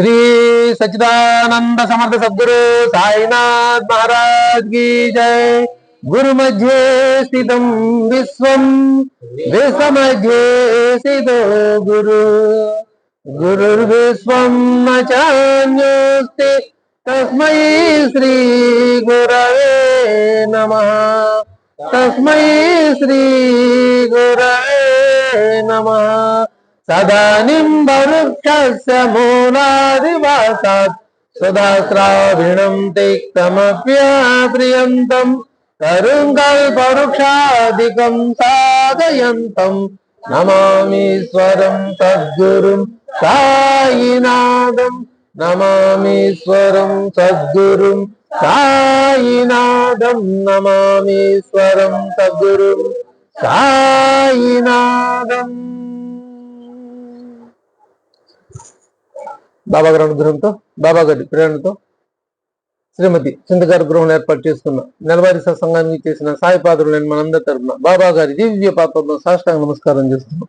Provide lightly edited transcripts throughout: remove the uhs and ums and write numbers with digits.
श्री सच्चिदानंद समर्थ सद्गुरु साईनाथ महाराज की जय। गुरु मध्ये स्थितं विश्वं विश्वमध्ये स्थितो गुरु। गुरुर्विश्वं न चान्योस्ति तस्मै श्री गुरवे नमः। तस्मै श्री गुरवे नमः। सदानीं वरुक्षस्य मूलादिवासात् सदाश्राविणं तिक्तमप्यप्रियन्तं करुङ्कल्पवृक्षादिकं साधयन्तं नमामीश्वरं सद्गुरुं साईनाथं। नमामीश्वरं सद्गुरुं साईनाथं। नमामीश्वरं सद्गुरुं साईनाथं। బాబా గారి అనుగ్రహంతో, బాబా గారి ప్రేరణతో శ్రీమతి చింతగారి గృహంలో ఏర్పాటు చేసుకున్న నెలవారీ సత్సంగానికి చేసిన సాయిపాదులు నేను మనందరి తరపున బాబా గారి దివ్య పాత్రలో సాష్టాంగ నమస్కారం చేస్తున్నాం.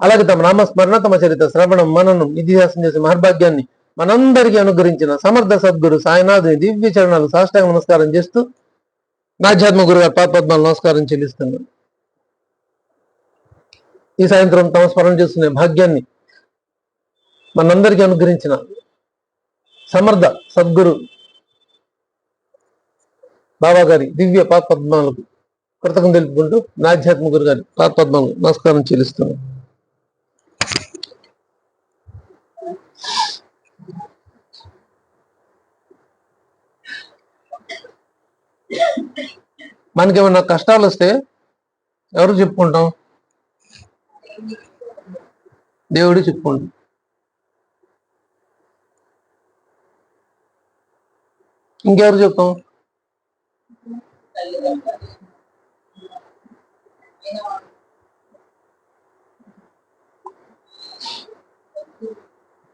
అలాగే తమ నామస్మరణ, తమ చరిత్ర శ్రవణం, మననం, ఇతిహాసం చేసే మహర్భాగ్యాన్ని మనందరికీ అనుగ్రహించిన సమర్థ సద్గురు సాయినాథుని దివ్య చరణాలు సాష్టాంగ నమస్కారం చేస్తూ నాధ్యాత్మ గురుగారి పాదపద్మాలు నమస్కారం చెల్లిస్తున్నాను. ఈ సాయంత్రం తమ స్మరణ చేస్తున్న భాగ్యాన్ని మనందరికీ అనుగ్రహించిన సమర్థ సద్గురు బాబా గారి దివ్య పాదపద్మాలకు కృతజ్ఞతలు తెలుపుకుంటూ నాధ్యాత్మ గురు గారి పాదపద్మాలకు నమస్కారం చెల్లిస్తున్నాను. మనకేమన్నా కష్టాలు వస్తే ఎవరు చెప్పుకుంటాం? దేవుడు చెప్పుకుంటాం. ఇంకెవరు చెప్తాం?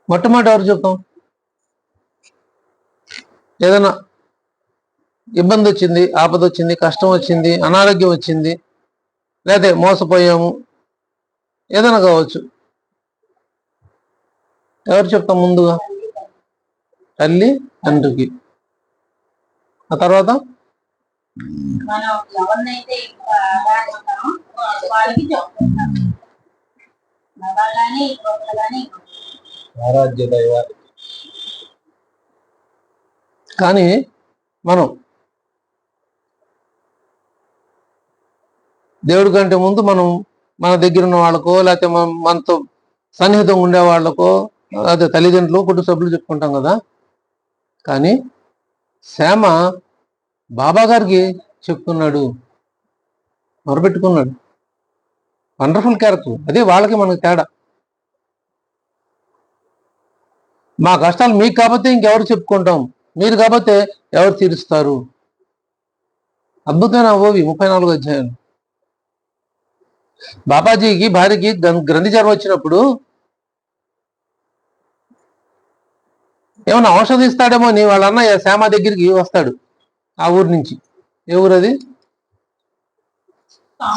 మొట్టమొదటి ఎవరు చెప్తాం? ఏదైనా ఇబ్బంది వచ్చింది, ఆపద వచ్చింది, కష్టం వచ్చింది, అనారోగ్యం వచ్చింది, లేదా మోసపోయాము, ఏదైనా కావచ్చు, ఎవరు చెప్తాం ముందుగా? తల్లి తండ్రికి. ఆ తర్వాత కానీ మనం దేవుడి కంటే ముందు మనం మన దగ్గర ఉన్న వాళ్ళకో, లేకపోతే మనతో సన్నిహితంగా ఉండే వాళ్ళకో, అదే తల్లిదండ్రులు, కుటుంబ సభ్యులు చెప్పుకుంటాం కదా. కానీ శ్యామ బాబా గారికి చెప్పుకున్నాడు, మొరపెట్టుకున్నాడు. Wonderful character. అదే వాళ్ళకి మనకు తేడా. మా కష్టాలు మీకు కాకపోతే ఇంకెవరు చెప్పుకుంటాం, మీరు కాకపోతే ఎవరు తీరుస్తారు? అద్భుతమైన ఓవి 34 అధ్యాయాలు. బాబాజీకి భార్యకి గ్రంథి జ్వరం వచ్చినప్పుడు ఏమన్నా ఔషధం ఇస్తాడేమో అని వాళ్ళ అన్నయ్య శ్యామ దగ్గరికి వస్తాడు. ఆ ఊరు నుంచి. ఏ ఊరు అది?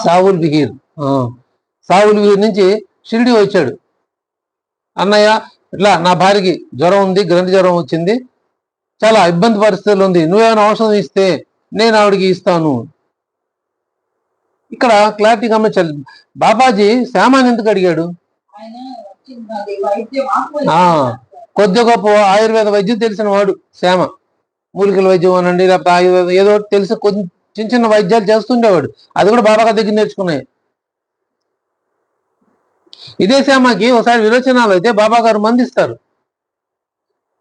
సావుల్ బిహీర్. సావుల్ బిహీర్ నుంచి షిరిడి వచ్చాడు. అన్నయ్య, ఇట్లా నా భార్యకి జ్వరం ఉంది, గ్రంథి జ్వరం వచ్చింది, చాలా ఇబ్బంది పరిస్థితులు ఉంది, నువ్వేమైనా ఔషధం ఇస్తే నేను ఆవిడికి ఇస్తాను. ఇక్కడ క్లారిటీ గమనించాలి. బాబాజీ శ్యామాని ఎందుకు అడిగాడు? కొద్ది గొప్ప ఆయుర్వేద వైద్యం తెలిసిన వాడు శ్యామ. మూలికల వైద్యం అనండి, లేకపోతే ఆయుర్వేదం ఏదో తెలిసి కొంచెం చిన్న చిన్న వైద్యాలు చేస్తుండేవాడు. అది కూడా బాబా గారి దగ్గర నేర్చుకున్నాయి. ఇదే శ్యామకి ఒకసారి విరోచనాలు అయితే బాబా గారు మందిస్తారు.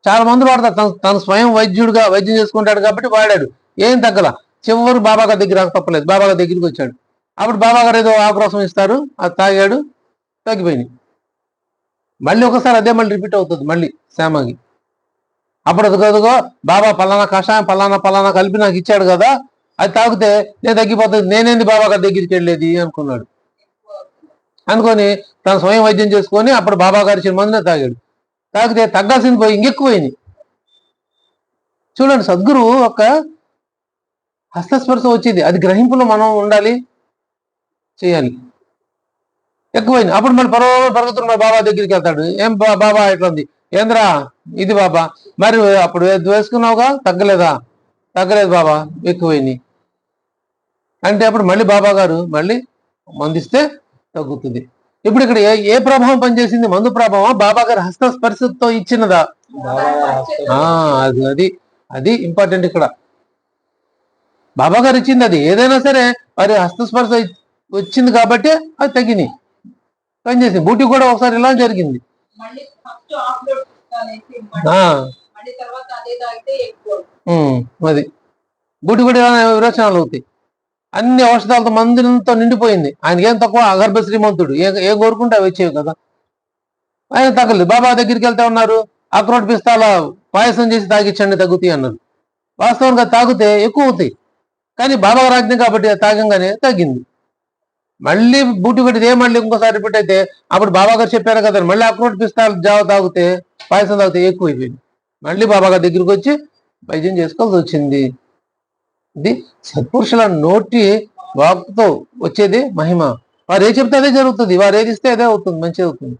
చాలా మంది వాడతారు. తను స్వయం వైద్యుడిగా వైద్యం చేసుకుంటాడు కాబట్టి వాడాడు. ఏం తగ్గల. చివరి బాబా గారి దగ్గర తప్పలేదు. బాబా గారి దగ్గరికి వచ్చాడు. అప్పుడు బాబా గారు ఏదో ఆకురసం ఇస్తారు, అది తాగాడు, తగ్గిపోయింది. మళ్ళీ ఒకసారి అదే మళ్ళీ రిపీట్ అవుతుంది మళ్ళీ శ్యామకి. అప్పుడు అదిగో బాబా పలానా కషాయం పలానా కలిపి నాకు ఇచ్చాడు కదా, అది తాగితే నేను తగ్గిపోతుంది, నేనేంది బాబా గారి దగ్గరికి వెళ్ళేది అనుకున్నాడు. అనుకొని తను స్వయం వైద్యం చేసుకొని అప్పుడు బాబా గారి ఇచ్చిన మందునే తాగాడు. తాగితే తగ్గాల్సింది పోయి ఇంకెక్కువైంది. చూడండి, సద్గురు ఒక హస్తస్పర్శ వచ్చింది, అది గ్రహింపులో మనం ఉండాలి, చేయాలి. ఎక్కువైంది. అప్పుడు మళ్ళీ పరుగుతున్న బాబా దగ్గరికి వెళ్తాడు. ఏం బాబా ఇట్లా ఉంది, ఏంద్రా ఇది బాబా. మరి అప్పుడు వేసుకున్నావుగా, తగ్గలేదా? తగ్గలేదు బాబా, ఎక్కువైనాయి అంటే అప్పుడు మళ్ళీ బాబా గారు మళ్ళీ మందిస్తే తగ్గుతుంది. ఇప్పుడు ఇక్కడ ఏ ప్రభావం పనిచేసింది? మందు ప్రభావం బాబా గారి హస్తస్పర్శతో ఇచ్చినదా? అది అది అది ఇంపార్టెంట్ ఇక్కడ. బాబా గారు ఇచ్చింది అది. ఏదైనా సరే వారి హస్తస్పర్శ వచ్చింది కాబట్టి అది తగ్గినాయి, పనిచేసింది. బూటి కూడా ఒకసారి ఇలా జరిగింది. అది బూటి కూడా విరోచనాలు అవుతాయి. అన్ని ఔషధాలతో మందులతో నిండిపోయింది. ఆయనకి ఏం తక్కువ? అగర్భ శ్రీమంతుడు. ఏం కోరుకుంటే అవి వచ్చేవి కదా. ఆయన తగ్గలేదు. బాబా దగ్గరికి వెళ్తే ఉన్నారు, అక్రోట్ పిస్తాల పాయసం చేసి తాగిచ్చండి తగ్గుతాయి అన్నారు. వాస్తవంగా తాగితే ఎక్కువ అవుతాయి, కానీ బాబా రాజ్యం కాబట్టి తాగంగానే తగ్గింది. మళ్ళీ బూటి కొట్టితే మళ్ళీ ఇంకోసారి రిపీట్ అయితే అప్పుడు బాబా గారు చెప్పారు కదా, మళ్ళీ అక్రోట్ పిస్తాలు జావ తాగితే, పాయసం తాగితే ఎక్కువ అయిపోయింది. మళ్ళీ బాబా గారి దగ్గరికి వచ్చి వైద్యం చేసుకోవాల్సి వచ్చింది. ఇది సత్పురుషుల నోటి వాక్తో వచ్చేది మహిమ. వారు ఏ చెప్తే అదే జరుగుతుంది, వారు ఏది ఇస్తే అదే అవుతుంది, మంచిది అవుతుంది.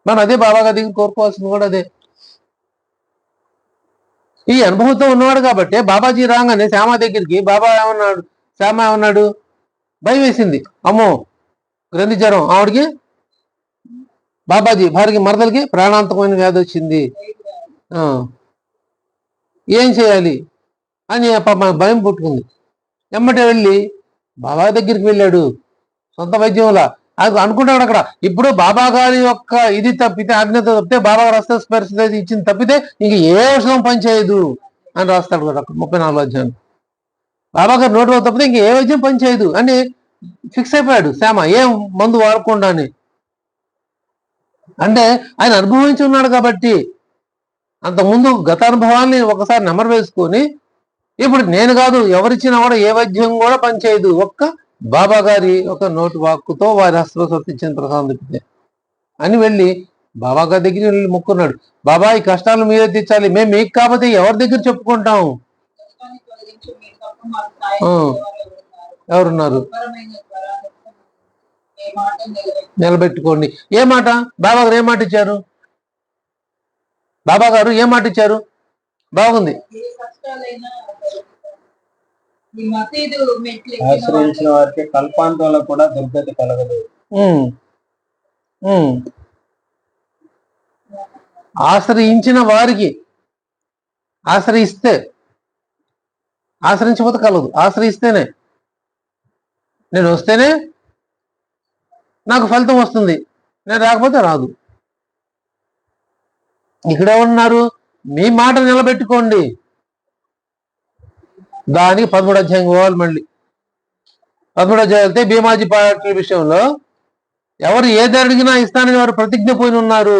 మనం అదే బాబా గారి దగ్గర కోరుకోవాల్సింది కూడా అదే. ఈ అనుభవంతో ఉన్నవాడు కాబట్టి బాబాజీ రాగానే శ్యామ దగ్గరికి బాబా ఏమన్నాడు? శ్యామ ఏమన్నాడు? భయం వేసింది. అమ్మో, గ్రంథి జ్వరం. ఆవిడికి బాబాజీ భార్యకి మరదలకి ప్రాణాంతకమైన వ్యాధి వచ్చింది, ఏం చేయాలి అని భయం పుట్టుకుంది. ఎమ్మటే వెళ్ళి బాబా దగ్గరికి వెళ్ళాడు. సొంత వైద్యంలా అది అనుకుంటాడు అక్కడ. ఇప్పుడు బాబా గారి యొక్క ఇది తప్పితే, ఆజ్ఞత తప్పితే, బాబా గారు హస్తస్పర్శ ఇచ్చింది తప్పితే ఇంక ఏ ఔషధం పనిచేయదు అని రాస్తాడు కదా అక్కడ 34వ అధ్యాయం. బాబా గారు నోటిలో తప్పితే ఇంక ఏ వైద్యం పనిచేయదు అని ఫిక్స్ అయిపోయాడు శ్యామ, ఏం మందు వాడకుండా అని. అంటే ఆయన అనుభవించి ఉన్నాడు కాబట్టి, అంతకుముందు గత అనుభవాన్ని ఒకసారి నెమరు వేసుకొని ఇప్పుడు నేను కాదు, ఎవరిచ్చినా కూడా ఏ వైద్యం కూడా పనిచేయదు, ఒక్క బాబా గారి ఒక నోటి వాక్కుతో వారి హస్తస్పర్శ ఇచ్చిన ప్రసాదం తప్పితే అని వెళ్ళి బాబా గారి దగ్గర వెళ్ళి మొక్కున్నాడు. బాబా, ఈ కష్టాలు మీరే తెచ్చాలి, మేము మీకు కాకపోతే ఎవరి దగ్గర చెప్పుకుంటాం? ఎవరున్నారు? నిలబెట్టుకోండి. ఏ మాట? బాబా గారు ఏ మాట ఇచ్చారు? బాబా గారు ఏ మాట ఇచ్చారు? బాగుంది. ఆశ్రయించిన వారికి కల్పాంతంలో కూడా దుర్గతి కలగదు. ఆశ్రయించిన వారికి, ఆశ్రయిస్తే, ఆశ్రయించకపోతే కలదు. ఆశ్రయిస్తేనే, నేను వస్తేనే నాకు ఫలితం వస్తుంది, నేను రాకపోతే రాదు. ఇక్కడే ఉన్నారు, మీ మాట నిలబెట్టుకోండి. దానికి 13వ అధ్యాయం పోవాలి. మళ్ళీ 13వ అధ్యాయం వెళ్తే భీమాజీ పాటల విషయంలో ఎవరు ఏది అడిగినా ఇస్తానని వారు ప్రతిజ్ఞ పోయి ఉన్నారు.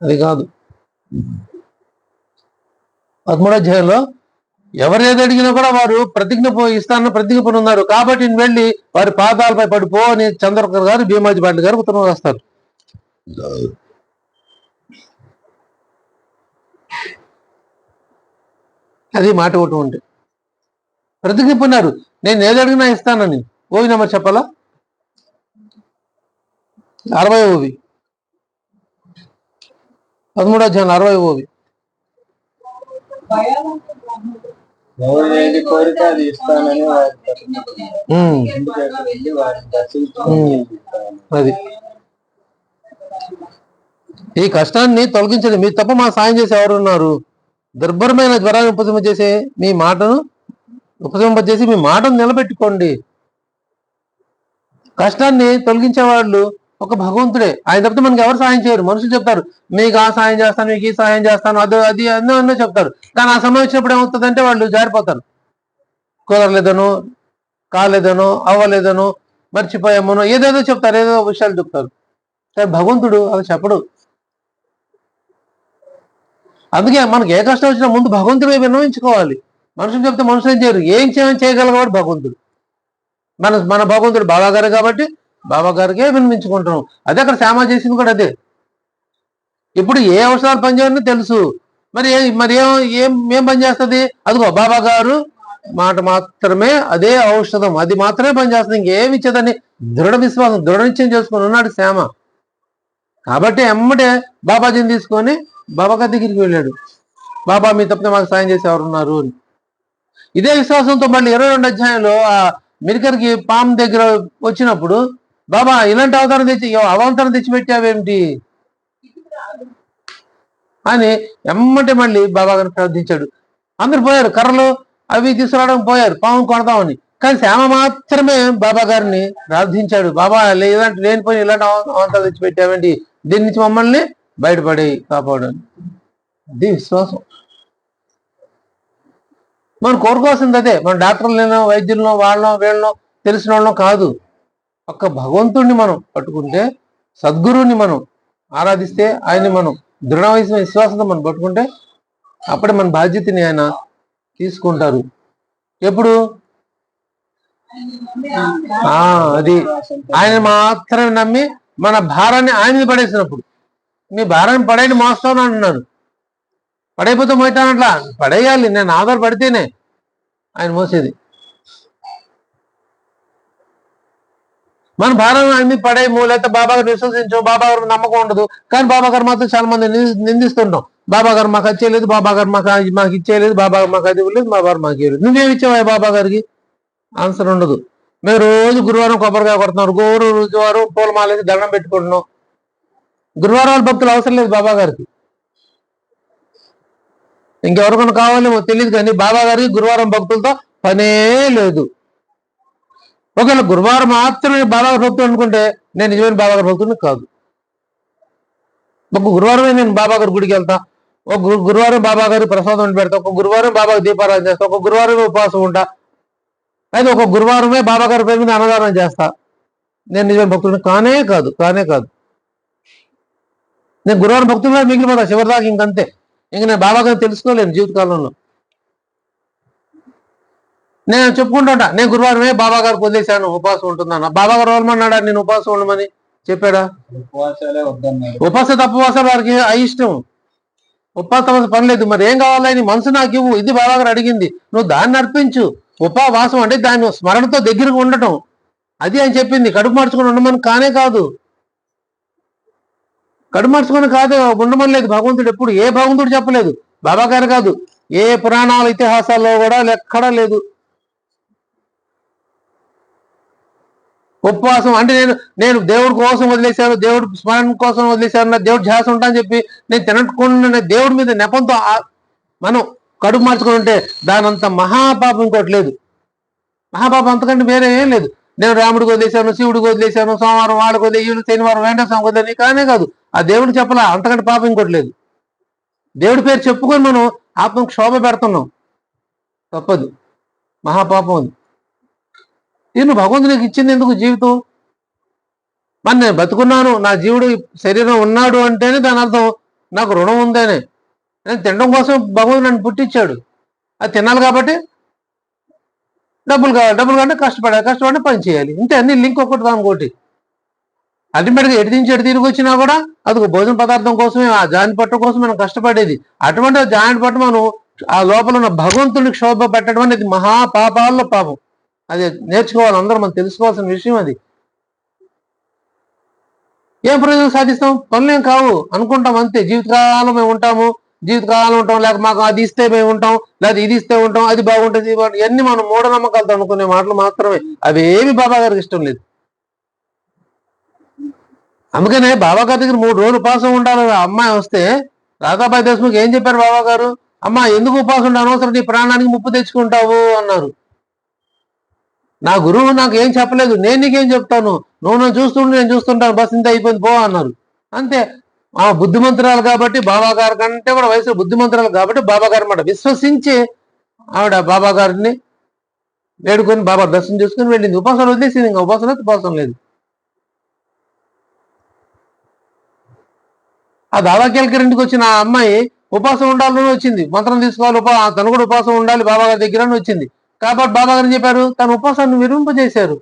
అది కాదు, 13వ అధ్యాయంలో ఎవరు ఏది అడిగినా కూడా వారు ప్రతిజ్ఞ ఇస్తానని ప్రతిజ్ఞ పోయి ఉన్నారు కాబట్టి నేను వెళ్ళి వారి పాదాలపై పడిపో అని చంద్రకర్ గారు భీమాజీ పాటల గారు ఉత్తరం రాస్తారు. అది మాట ఒకటి ఉంటే ప్రతిజ్ఞ పొందారు, నేను ఏది అడిగినా ఇస్తానని. ఓవి నెంబర్ చెప్పాలా? 60 ఓవి, 13వ అధ్యాయం 60 ఓవి. అది ఈ కష్టాన్ని తొలగించండి, మీరు తప్ప మా సాయం చేసి ఎవరున్నారు? దుర్భరమైన జ్వరాన్ని ఉపశమించేసే మీ మాటను ఉపశమింపజేసి మీ మాటను నిలబెట్టుకోండి. కష్టాన్ని తొలగించే వాళ్ళు ఒక భగవంతుడే. ఆయన తప్పితే మనకి ఎవరు సాయం చేయరు. మనుషులు చెప్తారు, మీకు ఆ సాయం చేస్తాను, మీకు ఈ సాయం చేస్తాను, అది అన్నో చెప్తారు. కానీ ఆ సమయం వచ్చినప్పుడు ఏమవుతుందంటే వాళ్ళు జారిపోతారు. కుదరలేదనో, కాలేదనో, అవ్వలేదనో, మర్చిపోయామనో ఏదేదో చెప్తారు, ఏదో విషయాలు చెప్తారు. కానీ భగవంతుడు అది చెప్పడు. అందుకే మనకి ఏ కష్టం వచ్చినా ముందు భగవంతుడే విన్నవించుకోవాలి. మనుషులు చెప్తే మనుషులు ఏం చేయరు. ఏం చేయగలవాడు భగవంతుడు. మన భగవంతుడు బాబా గారు కాబట్టి బాబా గారికే వినిపించుకుంటున్నాం. అదే అక్కడ శ్యామ చేసింది కూడా అదే. ఇప్పుడు ఏ అవసరాలు పనిచేయాలని తెలుసు, మరి ఏం పని చేస్తుంది? అదిగో బాబా గారు మాట మాత్రమే అదే ఔషధం, అది మాత్రమే పనిచేస్తుంది, ఇంకేమి ఇచ్చేదని దృఢ విశ్వాసం, దృఢ నిశ్చయం చేసుకుని ఉన్నాడు శ్యామ. కాబట్టి ఎమ్మటే బాబాజీని తీసుకొని బాబా గారి దగ్గరికి వెళ్ళాడు. బాబా మీ తప్పితే మాకు సాయం చేసి ఎవరున్నారు అని. ఇదే విశ్వాసంతో మళ్ళీ 22 అధ్యాయంలో ఆ మిరికరికి పాము దగ్గర వచ్చినప్పుడు బాబా ఇలాంటి అవతారం తెచ్చి అవంతరం తెచ్చిపెట్టావేమిటి అని ఎమ్మటే మళ్ళీ బాబా గారిని ప్రార్థించాడు. అందరు పోయారు, కర్రలు అవి తీసుకురావడం పోయారు పాము కొడదామని. కానీ శ్యామ మాత్రమే బాబా గారిని ప్రార్థించాడు. బాబా లేదంటే లేనిపోయి ఇలాంటి అవంతరాలు తెచ్చిపెట్టావేంటి, దీని నుంచి మమ్మల్ని బయటపడి కాపాడని. అది విశ్వాసం. మనం కోరుకోవాల్సింది అదే. మన డాక్టర్లను, వైద్యులను, వాళ్ళను వీళ్ళను తెలిసిన వాళ్ళం కాదు. ఒక్క భగవంతుడిని మనం పట్టుకుంటే, సద్గురువుని మనం ఆరాధిస్తే, ఆయన్ని మనం దృఢమైన విశ్వాసంతో మనం పట్టుకుంటే అప్పుడే మన బాధ్యతని ఆయన తీసుకుంటారు. ఎప్పుడు అది ఆయన మాత్రమే నమ్మి మన భారాన్ని ఆయన పడేసినప్పుడు. మీ భారాన్ని పడేయండి మోస్తాను అంటున్నాను, పడైపోతే మోయటానట్లా పడేయాలి, నేను ఆధారపడితేనే ఆయన మోసేది. మన భారం అన్ని పడేయము, లేకపోతే బాబా గారు విశ్వసించు, బాబా గారు నమ్మకం ఉండదు. కానీ బాబా గారు మాత్రం చాలా మంది నిందిస్తుంటాం. బాబా గారు మాకు వచ్చేయలేదు, బాబా గారు మాకు ఇచ్చేయలేదు, బాబా గారు మాకు అది ఇవ్వలేదు, బాబా గారు మాకు ఇవ్వలేదు. నువ్వేమి ఇచ్చావా బాబా గారికి? ఆన్సర్ ఉండదు. మేము రోజు గురువారం కొబ్బరికాయ కొడుతున్నాం, రోజువారం పూలమాలేసి దండం పెట్టుకుంటున్నాం. గురువారాల భక్తులు అవసరం లేదు బాబా గారికి. ఇంకెవరికైనా కావాలేమో తెలియదు, కానీ బాబా గారికి గురువారం భక్తులతో పనే లేదు. ఒకవేళ గురువారం మాత్రమే బాబా గారి భక్తులు అనుకుంటే నేను నిజమైన బాబా గారి భక్తుడిని కాదు. ఒక గురువారమే నేను బాబా గారి గుడికి వెళ్తా, ఒక గురువారం బాబా గారి ప్రసాదం వండి పెడతా, ఒక గురువారం బాబా దీపారాధన చేస్తా, ఒక గురువారమే ఉపవాసం ఉంటా, అయితే ఒక గురువారమే బాబా గారి పేరు మీద అన్నదానం చేస్తా. నేను నిజమైన భక్తుడిని కానే కాదు. నేను గురువారం భక్తులుగా మిగిలిపోతా చివరిదాకా. ఇంకంతే. ఇంక నేను బాబా గారిని తెలుసుకోలేను జీవితకాలంలో. నేను చెప్పుకుంటా, నేను గురువారమే బాబా గారికి వదిలేశాను, ఉపవాసం ఉంటున్నాను. బాబా గారు వాళ్ళమన్నాడా నేను ఉపవాసం ఉండమని? చెప్పాడా? ఉపవాస తప్పవాసాలు వారికి అయిష్టం. ఉపవాస పని లేదు. మరి ఏం కావాలి? నీ మనసు నాకు ఇవ్వు, ఇది బాబా గారు అడిగింది, నువ్వు దాన్ని అర్పించు. ఉపవాసం అంటే దాన్ని స్మరణతో దగ్గరకు ఉండటం, అది ఆయన చెప్పింది. కడుపు మార్చుకొని ఉండమని కానే కాదు, కడుపు మార్చుకొని కాదు ఉండమని లేదు భగవంతుడు. ఎప్పుడు ఏ భగవంతుడు చెప్పలేదు, బాబా గారు కాదు, ఏ పురాణాల ఇతిహాసాల్లో కూడా ఎక్కడా లేదు. ఉపవాసం అంటే నేను దేవుడి కోసం వదిలేశాను, దేవుడి స్మరణ కోసం వదిలేశాను, దేవుడి ధ్యాస ఉంటా అని చెప్పి నేను తినకుండా దేవుడి మీద నెపంతో మనం కడుపు మార్చుకుని ఉంటే దానంత మహాపాపం ఇంకోటి లేదు. మహాపాపం అంతకంటే వేరే ఏం లేదు. నేను రాముడికి వదిలేశాను, శివుడికి వదిలేశాను, సోమవారం వాళ్ళకి వదిలేను, శనివారం వెంకటేశ్వర స్వామికి వదిలేని కానే కాదు. ఆ దేవుడికి చెప్పలా, అంతకంటే పాపం ఇంకోటి లేదు. దేవుడి పేరు చెప్పుకొని మనం ఆత్మకు శోభ పెడుతున్నాం, తప్పదు, మహాపాపం అది. నేను భగవంతునికి ఇచ్చింది ఎందుకు జీవితం? మరి నేను బతుకున్నాను, నా జీవుడు శరీరం ఉన్నాడు అంటేనే దాని అర్థం నాకు రుణం ఉందేనే. నేను తినడం కోసం భగవంతుడు నన్ను పుట్టించాడు, అది తినాలి కాబట్టి డబ్బులు కావాలి, డబ్బులు కంటే కష్టపడి పని చేయాలి, ఇంతే. అన్ని లింక్ ఒకటి దానికోటి. అల్టిమేట్గా ఎటు నుంచి ఎటు తిరిగి వచ్చినా కూడా అది ఒక భోజన పదార్థం కోసమే, ఆ జాయింట్ పట్టు కోసం మనం కష్టపడేది. అటువంటి జాయింట్ పట్టు మనం ఆ లోపల ఉన్న భగవంతునికి శోభ పెట్టడం అనేది మహాపాపాల్లో పాపం. అది నేర్చుకోవాలి అందరూ, మనం తెలుసుకోవాల్సిన విషయం అది. ఏం ప్రయోజనం సాధిస్తాం? పనులేం కావు, అనుకుంటాం అంతే. జీవితకాలం మేము ఉంటాము, లేక మాకు అది ఇస్తే మేము ఉంటాం, లేదా ఇది ఇస్తే ఉంటాం, అది బాగుంటుంది, ఇవన్నీ మనం మూఢనమ్మకాలతో అనుకునే మాటలు మాత్రమే. అవి ఏమి బాబా గారికి ఇష్టం లేదు. అందుకనే బాబా గారి దగ్గర 3 రోజులు ఉపవాసం ఉండాలి. అమ్మాయి వస్తే రాధాబాయి దేశ్ముఖ్ ఏం చెప్పారు బాబా గారు? అమ్మా ఎందుకు ఉపవాసం ఉండే, అనవసరం నీ ప్రాణానికి ముప్పు తెచ్చుకుంటావు అన్నారు. నా గురువు నాకు ఏం చెప్పలేదు, నేను నీకేం చెప్తాను, నువ్వు నన్ను చూస్తుంటే నేను చూస్తుంటాను, బస్ ఇంత అయిపోయింది పో అన్నారు. అంతే. ఆ బుద్ధిమంతురాలు కాబట్టి, బాబా గారి కంటే కూడా వయసులో బుద్ధిమంతురాలు కాబట్టి బాబా గారి మాట విశ్వసించి ఆవిడ బాబా గారిని వేడుకొని బాబా దర్శనం చేసుకుని వెళ్ళింది. ఉపాసన వదిలేసింది, ఇంకా ఉపాసన లేదు. ఆ దాదాకేల్కర్ ఇంటికి వచ్చిన ఆ అమ్మాయి ఉపాసం ఉండాలని వచ్చింది, మంత్రం తీసుకోవాలి, తను కూడా ఉపాసం ఉండాలి బాబా గారి దగ్గర అని వచ్చింది. కాబట్టి బాబా గారు చెప్పారు, తన ఉపాసాన్ని విరింపజేశారు.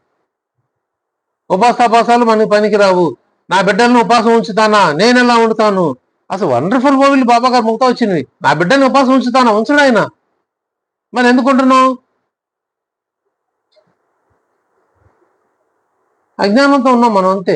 ఉపాసాలు మనకి పనికిరావు, నా బిడ్డలను ఉపాసం ఉంచుతానా, నేను ఎలా ఉంచుతాను? అసలు వండర్ఫుల్ మూవీలు బాబా గారు ముక్త వచ్చినవి. నా బిడ్డని ఉపాసం ఉంచుతానా? ఉంచడు ఆయన. మరి ఎందుకుంటున్నావు? అజ్ఞానంతో ఉన్నాం మనం అంతే.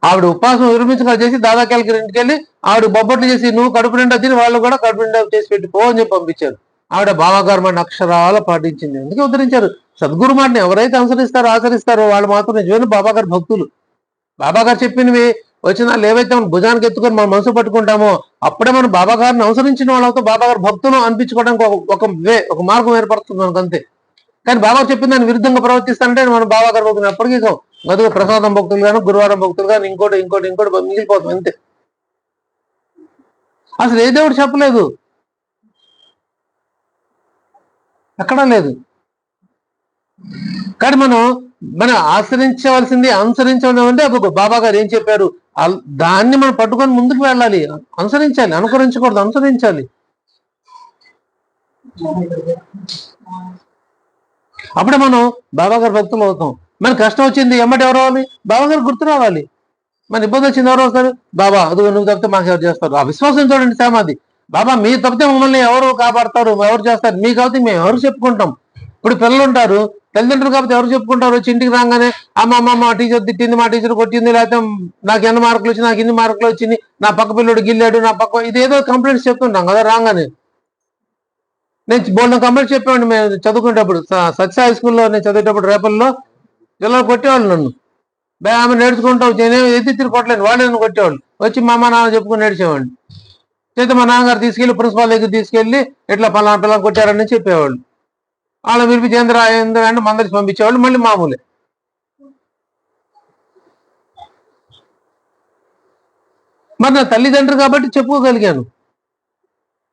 ఆవిడ ఉపవాసం విరమించగా చేసి దాదాకెళ్ళకి ఇంటికి వెళ్ళి ఆవిడ బొబ్బట్లు చేసి నువ్వు కడుపు నిండా తిని వాళ్ళు కూడా కడుపు నిండా చేసి పెట్టుకో అని చెప్పి పంపించారు. ఆవిడ బాబాగారు మాట అక్షరాల పాటించింది, అందుకే ఉద్ధరించారు. సద్గురు మాటని ఎవరైతే అనుసరిస్తారో ఆచరిస్తారో వాళ్ళు మాత్రం నిజమైన బాబాగారు భక్తులు. బాబాగారు చెప్పినవి వచనాలు ఏవైతే మనం భుజానికి ఎత్తుకొని మనం మనసు పట్టుకుంటామో అప్పుడే మనం బాబాగారిని అనుసరించిన వాళ్ళతో బాబాగారు భక్తులు అనిపించుకోవడానికి ఒక మార్గం ఏర్పడుతుంది మనకు అంతే. కానీ బాబా చెప్పిన దాన్ని విరుద్ధంగా ప్రవర్తిస్తానంటే మనం బాబాగారు భక్తులు ఎప్పటికీ గదుగు ప్రసాదం భక్తులు గాను గురువారం భక్తులు గాను ఇంకోటి మిగిలిపోతాం అంతే. అసలు ఏ దేవుడు చెప్పలేదు, ఎక్కడా లేదు. కానీ మనం ఆచరించవలసింది అనుసరించడం ఒక బాబా గారు ఏం చెప్పారు దాన్ని మనం పట్టుకొని ముందుకు వెళ్ళాలి, అనుసరించాలి, అనుకరించకూడదు, అనుసరించాలి. అప్పుడే మనం బాబాగారు భక్తులు అవుతాం. మనకి కష్టం వచ్చింది ఎమ్మటి ఎవరు రావాలి, బాబాగారు గుర్తు రావాలి. మన ఇబ్బంది వచ్చింది ఎవరు వస్తారు, బాబా అదుగు నువ్వు తప్పితే మాకు ఎవరు చేస్తారు. ఆ విశ్వాసం చూడండి సమాధి. బాబా మీరు తప్పితే మమ్మల్ని ఎవరు కాపాడతారు, ఎవరు చేస్తారు, మీ కాబట్టి మేము ఎవరు చెప్పుకుంటాం. ఇప్పుడు పిల్లలు ఉంటారు, తల్లిదండ్రులు కాబట్టి ఎవరు చెప్పుకుంటారు, వచ్చి ఇంటికి రాగానే అమ్మ మా టీచర్ తిట్టింది, మా టీచర్ కొట్టింది, లేకపోతే నాకు ఎన్ని మార్కులు వచ్చి నాకు ఇన్ని మార్కులు వచ్చింది, నా పక్క పిల్లడు గిల్లాడు, నా పక్క ఇదేదో కంప్లైంట్స్ చెప్తుంటాం కదా రాగానే. నేను బోల్డ్ కంప్లైంట్స్ చెప్పేవాడిని మేము చదువుకునేటప్పుడు. సత్య హై స్కూల్లో నేను చదివేటప్పుడు రేపల్లో పిల్లలు కొట్టేవాళ్ళు నన్ను. ఆమె నేర్చుకుంటావు నేనేమో ఎత్తి తిరిగి కొట్టలేను, వాళ్ళు నన్ను కొట్టేవాళ్ళు. వచ్చి మా అమ్మ నాన్న చెప్పుకుని నేర్చేవాడిని. అయితే మా నాన్నగారు తీసుకెళ్లి ప్రిన్సిపాల్ దగ్గర తీసుకెళ్లి ఇట్లా పలానా పిల్లలు కొట్టారని చెప్పేవాళ్ళు. వాళ్ళ పిలిపించి ఏంద్ర అంటే మందరికి పంపించేవాళ్ళు, మళ్ళీ మామూలే. మరి నా తల్లిదండ్రులు కాబట్టి చెప్పుకోగలిగాను.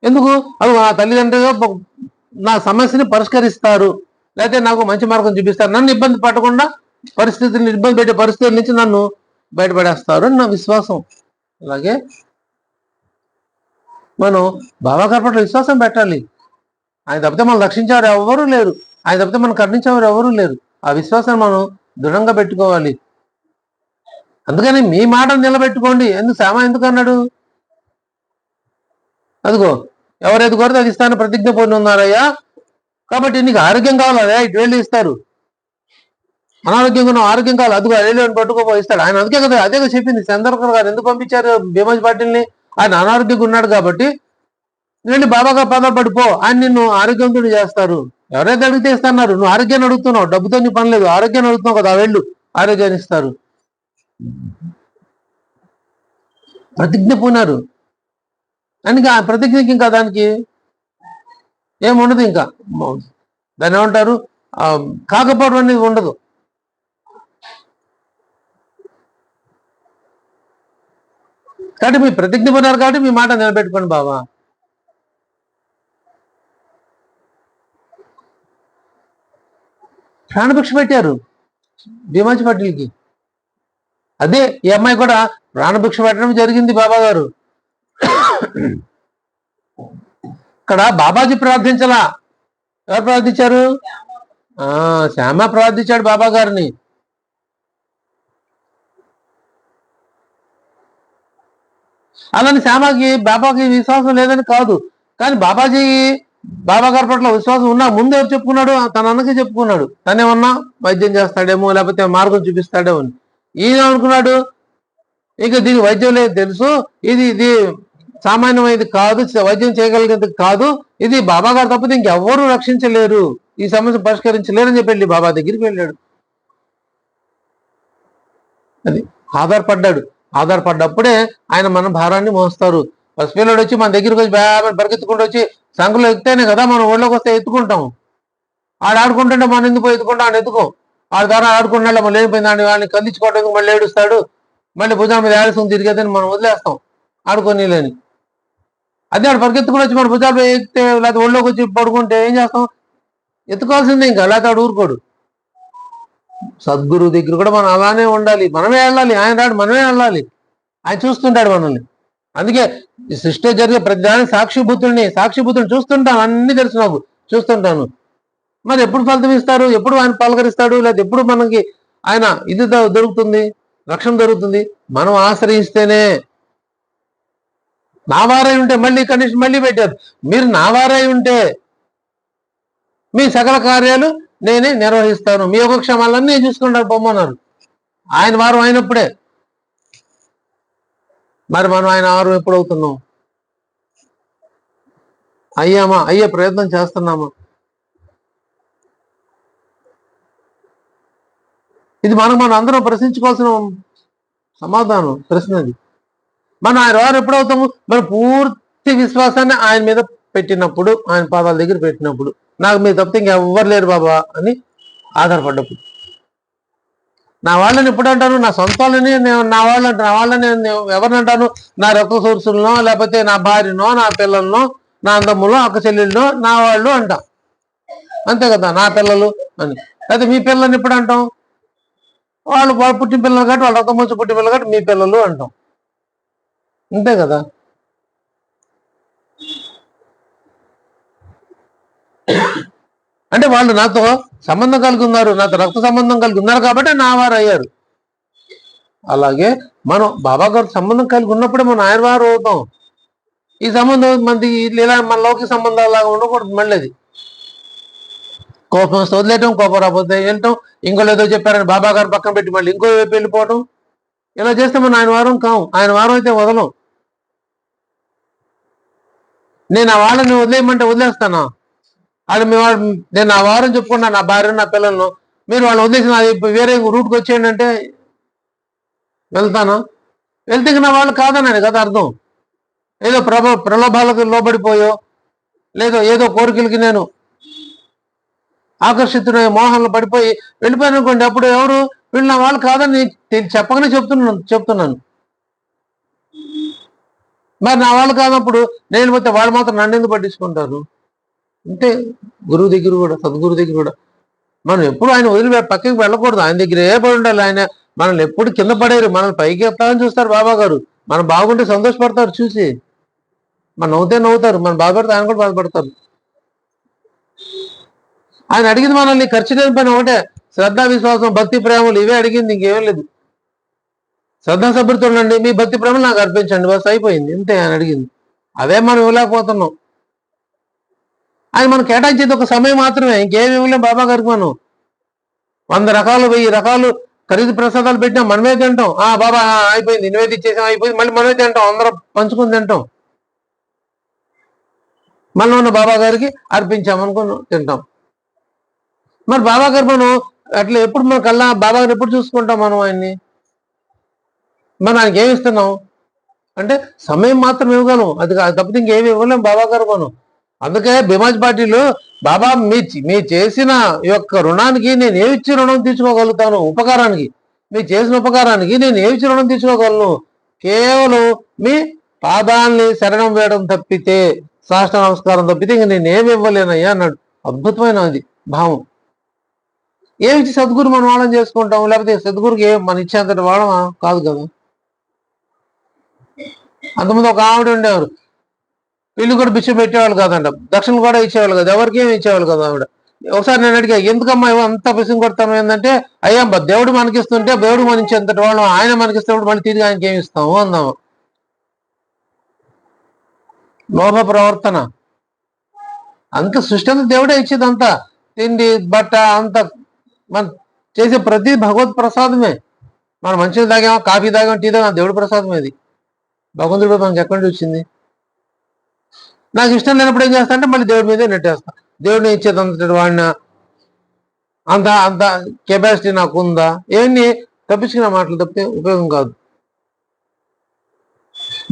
ఎందుకు అది నా తల్లిదండ్రులుగా నా సమస్యని పరిష్కరిస్తారు, లేకపోతే నాకు మంచి మార్గం చూపిస్తారు, నన్ను ఇబ్బంది పడకుండా పరిస్థితులను ఇబ్బంది పెట్టే పరిస్థితుల నుంచి నన్ను బయటపడేస్తారు అని నా విశ్వాసం. అలాగే మనం బాబాగారి పట్ల విశ్వాసం పెట్టాలి. ఆయన తప్పితే మనం రక్షించేవారు ఎవరూ లేరు, ఆయన తప్పితే మనం కరుణించేవారు ఎవరూ లేరు. ఆ విశ్వాసాన్ని మనం దృఢంగా పెట్టుకోవాలి. అందుకని మీ మాటను నిలబెట్టుకోండి. ఎందుకు అన్నాడు, అదిగో ఎవరైతే కోరితే అది ఇస్తాను ప్రతిజ్ఞ పొంది ఉన్నారయ్యా, కాబట్టి నీకు ఆరోగ్యం కావాలయ్యా ఇటు వెళ్ళి ఇస్తారు, అనారోగ్యంగా ఉన్నావు ఆరోగ్యం కావాలి అదిగో వెళ్ళి పట్టుకోపో ఇస్తాడు ఆయన. అందుకే కదా అదే చెప్పింది చంద్రకర్ గారు ఎందుకు పంపించారు భీమాజీ పాటిల్ని, ఆయన అనారోగ్యంగా ఉన్నాడు కాబట్టి వెళ్ళి బాబాగా పాదాలు పడిపో, ఆయన నిన్ను ఆరోగ్యవంతుడు చేస్తారు. ఎవరైతే అడిగితే ఇస్తున్నారు, నువ్వు ఆరోగ్యాన్ని అడుగుతున్నావు, డబ్బుతో నీ పని లేదు, ఆరోగ్యాన్ని అడుగుతున్నావు కదా, వెళ్ళు ఆరోగ్యాన్ని ఇస్తారు. ప్రతిజ్ఞ పూనారు. అందుకే ఆ ప్రతిజ్ఞకి ఇంకా దానికి ఏముండదు, ఇంకా దాన్ని ఏమంటారు కాకపోవడం అనేది ఉండదు. కాబట్టి మీ ప్రతిజ్ఞ పూనారు కాబట్టి మీ మాట నిలబెట్టుకోండి బాబా. ప్రాణభిక్ష పెట్టారు భీమాజీ పాటిల్కి. అదే ఈ అమ్మాయి కూడా ప్రాణభిక్ష పెట్టడం జరిగింది బాబా గారు. ఇక్కడ బాబాజీ ప్రార్థించలా, ఎవరు ప్రార్థించారు, శ్యామ ప్రార్థించాడు బాబా గారిని. అలాని శ్యామకి బాబాకి విశ్వాసం లేదని కాదు, కానీ బాబా గారి పట్ల విశ్వాసం ఉన్నా ముందు ఎవరు చెప్పుకున్నాడు, తన అన్నకి చెప్పుకున్నాడు. తనేమన్నా వైద్యం చేస్తాడేమో లేకపోతే మార్గం చూపిస్తాడేమో అని. ఈయన అనుకున్నాడు ఇక దీనికి వైద్యం లేదు తెలుసు, ఇది సామాన్యమైనది కాదు, వైద్యం చేయగలిగేది కాదు, ఇది బాబా గారు తప్పితే ఇంకెవ్వరూ రక్షించలేరు, ఈ సమస్య పరిష్కరించలేరు అని చెప్పి వెళ్ళి బాబా దగ్గరికి వెళ్ళాడు. అది ఆధారపడ్డప్పుడే ఆయన మన భారాన్ని మోస్తారు. పసిపిల్లడు వచ్చి మన దగ్గరికి వచ్చి పరిగెత్తుకుంటూ వచ్చి సంఘంలో ఎత్తితేనే కదా మనం ఒళ్ళోకి వస్తే ఎత్తుకుంటాం. ఆడుకుంటుంటే మనం ఎందుకు ఎత్తుకుంటాం, ఆయన ఎత్తుకోం. ఆడ ద్వారా ఆడుకుంటున్నా మళ్ళీ లేనిపోయింది వాళ్ళని కదిలించుకోవడానికి మళ్ళీ ఏడుస్తాడు, మళ్ళీ భుజాల మీద ఏడుస్తుంది తిరిగేదని మనం వదిలేస్తాం ఆడుకొని లేని. అదే ఆడు పరిగెత్తుకుని వచ్చి మన భుజాలు ఎక్కితే లేకపోతే ఒళ్ళోకి వచ్చి పడుకుంటే ఏం చేస్తాం, ఎత్తుకోవాల్సిందే ఇంకా, లేకపోతే ఆడు ఊరుకోడు. సద్గురు దగ్గర కూడా మనం అలానే ఉండాలి, మనమే వెళ్ళాలి, ఆయన రాడు మనమే వెళ్ళాలి, ఆయన చూస్తుంటాడు మనల్ని. అందుకే ఈ సృష్టిలో జరిగే ప్రతి దానికి సాక్షిభూతుల్ని చూస్తుంటాను, అన్ని తెలుసు నాకు, చూస్తుంటాను. మరి ఎప్పుడు ఫలితం ఇస్తారు, ఎప్పుడు ఆయన పలకరిస్తాడు, లేదా ఎప్పుడు మనకి ఆయన ఇది దొరుకుతుంది, రక్షణ దొరుకుతుంది, మనం ఆశ్రయిస్తేనే. నా వారై ఉంటే మళ్ళీ కండిషన్ మళ్ళీ పెట్టారు, మీరు నా వారై ఉంటే మీ సకల కార్యాలు నేనే నిర్వహిస్తాను, మీ యోగక్షేమాలన్నీ నేను చూసుకుంటాను పొమ్మన్నారు. ఆయన వారం అయినప్పుడే. మరి మనం ఆయన వారం ఎప్పుడు అవుతున్నాం? అయ్యామా? అయ్యే ప్రయత్నం చేస్తున్నామా? ఇది మనం అందరం ప్రశ్నించుకోవాల్సిన సమాధానం, ప్రశ్న అది. మనం ఆయన వారు ఎప్పుడవుతాము? మన పూర్తి విశ్వాసాన్ని ఆయన మీద పెట్టినప్పుడు, ఆయన పాదాల దగ్గర పెట్టినప్పుడు, నాకు మీరు తప్పితే ఇంకెవ్వరు లేరు బాబా అని ఆధారపడ్డప్పుడు. నా వాళ్ళని ఎప్పుడు అంటాను? నా సొంత వాళ్ళని నా వాళ్ళని నేను ఎవరిని అంటాను? నా రక్త సోర్సులనో, లేకపోతే నా భార్యనో, నా పిల్లలనో, నా అందమ్ములో, అక్క చెల్లెళ్ళనో నా వాళ్ళు అంటాం. అంతే కదా, నా పిల్లలు అని. అయితే మీ పిల్లల్ని ఎప్పుడు అంటాం? వాళ్ళు పుట్టిన పిల్లలు కాబట్టి, వాళ్ళ రక్తం వచ్చి పుట్టిన పిల్లలు కాబట్టి మీ పిల్లలు అంటాం. అంతే కదా. అంటే వాళ్ళు నాతో సంబంధం కలిగి ఉన్నారు, నాతో రక్త సంబంధం కలిగి ఉన్నారు కాబట్టి నా వారు అయ్యారు. అలాగే మనం బాబా గారు సంబంధం కలిగి ఉన్నప్పుడే మనం ఆయన వారు అవుతాం. ఈ సంబంధం మనది ఇలా మన లౌకిక సంబంధాలు లాగా ఉండకూడదు. మళ్ళీ అది కోపం వస్తే వదిలేయటం, కోపం రాకపోతే వెళ్ళటం, ఇంకోళ్ళు ఏదో చెప్పారని బాబా గారు పక్కన పెట్టి మళ్ళీ ఇంకో వైపు వెళ్ళిపోవటం. ఇలా చేస్తే మనం ఆయన వారం కావు. ఆయన వారం అయితే వదలం. నేను ఆ వాళ్ళని వదిలేయమంటే వదిలేస్తానా? వాళ్ళు నేను నా వారం చెప్పుకున్నా, నా భార్య నా పిల్లలను, మీరు వాళ్ళు వదిలేసిన వేరే రూట్కి వచ్చేయండి అంటే వెళ్తాను. వెళ్తే నా వాళ్ళు కాదన్నాడు కదా అర్థం. ఏదో ప్రలోభాలకు లోబడిపోయో, లేదో ఏదో కోరికలకి నేను ఆకర్షితున్న మోహంలో పడిపోయి వెళ్ళిపోయాను అనుకోండి, అప్పుడు ఎవరు వీళ్ళు నా వాళ్ళు కాదని చెప్పగానే చెప్తున్నాను. మరి నా వాళ్ళు కానప్పుడు నేను పోతే వాళ్ళు మాత్రం నన్ను ఎందుకు పట్టించుకుంటారు? అంటే గురువు దగ్గర కూడా, సద్గురు దగ్గర కూడా మనం ఎప్పుడు ఆయన వదిలి పక్కకి వెళ్ళకూడదు. ఆయన దగ్గర ఏ పడి ఉండాలి. ఆయన మనల్ని ఎప్పుడు కింద పడేరు, మనల్ని పైకి ఎత్తాలని చూస్తారు బాబా గారు. మనం బాగుంటే సంతోషపడతారు చూసి, మనం నవ్వుతారు, మనం బాధపడితే ఆయన కూడా బాధపడతారు. ఆయన అడిగింది మనల్ని ఖర్చు లేని పని ఒకటే, శ్రద్ధ, విశ్వాసం, భక్తి, ప్రేమలు, ఇవే అడిగింది, ఇంకేం లేదు. శ్రద్ధ సభ్యులతో ఉండండి, మీ భక్తి ప్రేమలు నాకు అర్పించండి, బస్ అయిపోయింది. ఇంతే ఆయన అడిగింది. అవే మనం ఇవ్వలేకపోతున్నాం. ఆయన మనం కేటాయించేది ఒక సమయం మాత్రమే, ఇంకేమి ఇవ్వలేం బాబా గారికి. మనం 100 రకాలు 1000 రకాలు ఖరీదు ప్రసాదాలు పెట్టినా మనమే తింటాం. బాబా అయిపోయింది, నివేది ఇచ్చేసాం, అయిపోయింది, మళ్ళీ మనమే తింటాం, అందరం పంచుకుని తింటాం. మనం ఉన్న బాబా గారికి అర్పించామనుకుని తింటాం. మరి బాబా గారు మనం అట్లా ఎప్పుడు మన కల్లా బాబా గారు ఎప్పుడు చూసుకుంటాం మనం ఆయన్ని? మనం ఆయనకి ఏమి ఇస్తున్నాం అంటే సమయం మాత్రం ఇవ్వగలం, అది తప్పితే ఇంకేమి ఇవ్వలేం బాబా గారు మనం. అందుకే భీమాజ్ పార్టీలు బాబా మీ చేసిన యొక్క రుణానికి నేను ఏమిచ్చి రుణం తీర్చుకోగలుగుతాను? ఉపకారానికి, మీరు చేసిన ఉపకారానికి నేను ఏమిచ్చి రుణం తీర్చుకోగలను? కేవలం మీ పాదాలని శరణం వేయడం తప్పితే, సాష్ట నమస్కారం తప్పితే ఇంక నేనేమి ఇవ్వలేనయ్యా అన్నాడు. అద్భుతమైన అది భావం. ఏమిచ్చి సద్గురు మనం వాళ్ళం చేసుకుంటాం? లేకపోతే సద్గురుకి మన ఇచ్చేంతటి వాడమా? కాదు కదా. అంతకుముందు ఒక ఆవిడ ఉండేవారు, వీళ్ళు కూడా బిచ్చం పెట్టేవాళ్ళు కాదంట, దక్షిణ కూడా ఇచ్చేవాళ్ళు కదా, ఎవరికి ఏమి ఇచ్చేవాళ్ళు కదా ఆవిడ. ఒకసారి నేను అడిగా, ఎందుకమ్మా అంత బిచ్చం కొడతాను ఏంటంటే, అయ్యా దేవుడు మనకిస్తుంటే దేవుడు మన ఇచ్చేంతటి వాళ్ళు, ఆయన మనకిస్తున్నప్పుడు మళ్ళీ తిరిగి ఆయనకి ఏమి ఇస్తాము అందాము. లోభ ప్రవర్తన. అంత సృష్టి అంతా దేవుడే ఇచ్చేదంతా, తిండి బట్ట అంత మనం చేసే ప్రతి భగవత్ ప్రసాదమే. మనం మంచిగా తాగామా, కాఫీ తాగామా, టీ తాగామా, దేవుడి ప్రసాదమే అది. భగవంతుడు మనకి ఎక్కడి నుంచి వచ్చింది? నాకు ఇష్టం లేనప్పుడు ఏం చేస్తా అంటే మళ్ళీ దేవుడి మీదే నెట్టేస్తా. దేవుడిని ఇచ్చేదంతటి వాడిన అంత కెపాసిటీ నాకు ఉందా? ఏమన్నీ తప్పించుకున్న మాటలు తప్పితే ఉపయోగం కాదు.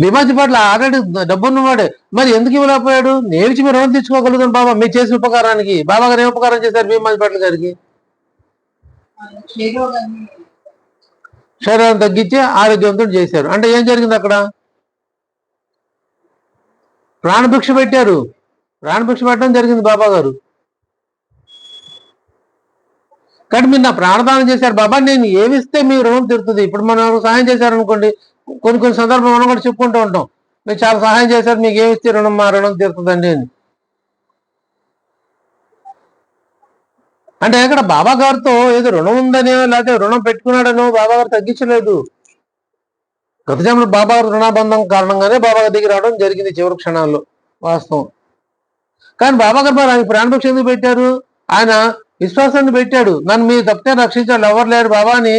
భీమాజీ పట్ల ఆల్రెడీ డబ్బున్నవాడే, మరి ఎందుకు ఇవ్వలేకపోయాడు? నేర్చి మీరు రుణం తెచ్చుకోగలుగుతాను బాబా మీరు చేసిన ఉపకారానికి. బాబా గారు ఏం ఉపకారం చేశారు భీమాజీ పట్ల గారికి? శరీరం తగ్గించి ఆరోగ్యంతో చేశారు. అంటే ఏం జరిగింది అక్కడ? ప్రాణభిక్ష పెట్టారు. ప్రాణభిక్ష పెట్టడం జరిగింది బాబా గారు. కానీ మీరు నా ప్రాణదానం చేశారు బాబా, నేను ఏమిస్తే మీ రుణం తీరుతుంది. ఇప్పుడు మనం సహాయం చేశారనుకోండి, కొన్ని సందర్భం మనం కూడా చెప్పుకుంటూ ఉంటాం, మీరు చాలా సహాయం చేశారు, మీకు ఏమిస్తే మా రుణం తీరుతుందండి అని. అంటే ఇక్కడ బాబా గారితో ఏదో రుణం ఉందనో లేకపోతే రుణం పెట్టుకున్నాడనో బాబా గారు తగ్గించలేదు. గత జన్మలో బాబా గారు రుణాబంధం కారణంగానే బాబా గారి దగ్గర రావడం జరిగింది చివరి క్షణాల్లో, వాస్తవం. కానీ బాబా గారు మరి ఆయన ప్రాణభిక్ష ఎందుకు పెట్టారు? ఆయన విశ్వాసాన్ని పెట్టాడు. నన్ను మీరు తప్పితే రక్షించాడు ఎవరు లేరు బాబా అని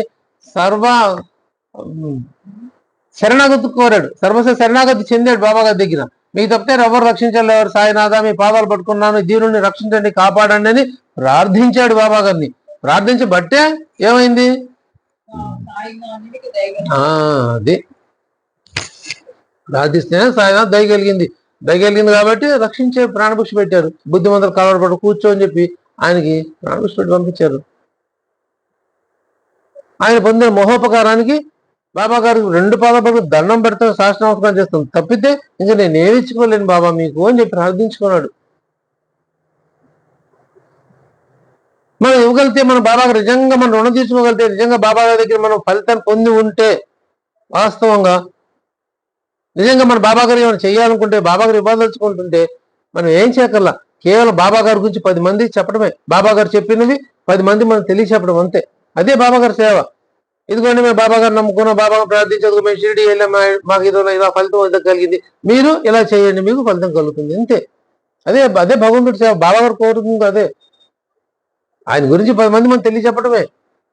శరణాగతి కోరాడు. సర్వస్వ శరణాగతి చెందాడు బాబా గారి దగ్గర. మీకు తప్పితే ఎవరు రక్షించాలి, ఎవరు సాయినాథ మీ పాదాలు పట్టుకున్నాను, జీవుని రక్షించండి, కాపాడండి అని ప్రార్థించాడు బాబా గారిని. ప్రార్థించబట్టే ఏమైంది, అది ప్రార్థిస్తేనే సాయినాథ్ దయగలిగింది. దయగలిగింది కాబట్టి రక్షించే ప్రాణభిక్ష పెట్టారు. బుద్ధిమంతులు కాపాడబడి కూర్చో అని చెప్పి ఆయనకి ప్రాణభిక్ష పెట్టి పంపించారు. ఆయన పొందిన మహోపకారానికి బాబా గారికి 2 పాదాలకు దండం పెడతాం, శాస్త్రనమస్కారం చేస్తాం. తప్పితే ఇంకా నేను ఏమి ఇచ్చుకోలేను బాబా మీకు అని చెప్పి ప్రార్థించుకున్నాడు. మనం ఇవ్వగలిగితే, మన బాబా గారు నిజంగా మనం రుణం తీసుకోగలిగితే, నిజంగా బాబా గారి దగ్గర మనం ఫలితాన్ని పొంది ఉంటే, వాస్తవంగా నిజంగా మన బాబా గారు ఏమైనా చేయాలనుకుంటే, బాబా గారు ఇవ్వదలుచుకుంటుంటే మనం ఏం చేయగల, కేవలం బాబా గారి గురించి 10 మంది చెప్పడమే. బాబా గారు చెప్పినవి 10 మంది మనం తెలియచెప్పడం, అంతే. అదే బాబా గారి సేవ. ఇదిగోండి మేము బాబా గారు నమ్ముకున్నాం, బాబా గారు ప్రార్థించదు, మేము షిరిడి వెళ్ళాం, మాకు ఇలా ఫలితం కలిగింది, మీరు ఇలా చేయండి మీకు ఫలితం కలుగుతుంది, అంతే. అదే భగవంతుడి సేవ. బాబా గారు కోరుతుంది అదే. ఆయన గురించి 10 మంది మనం తెలియచెప్పడమే.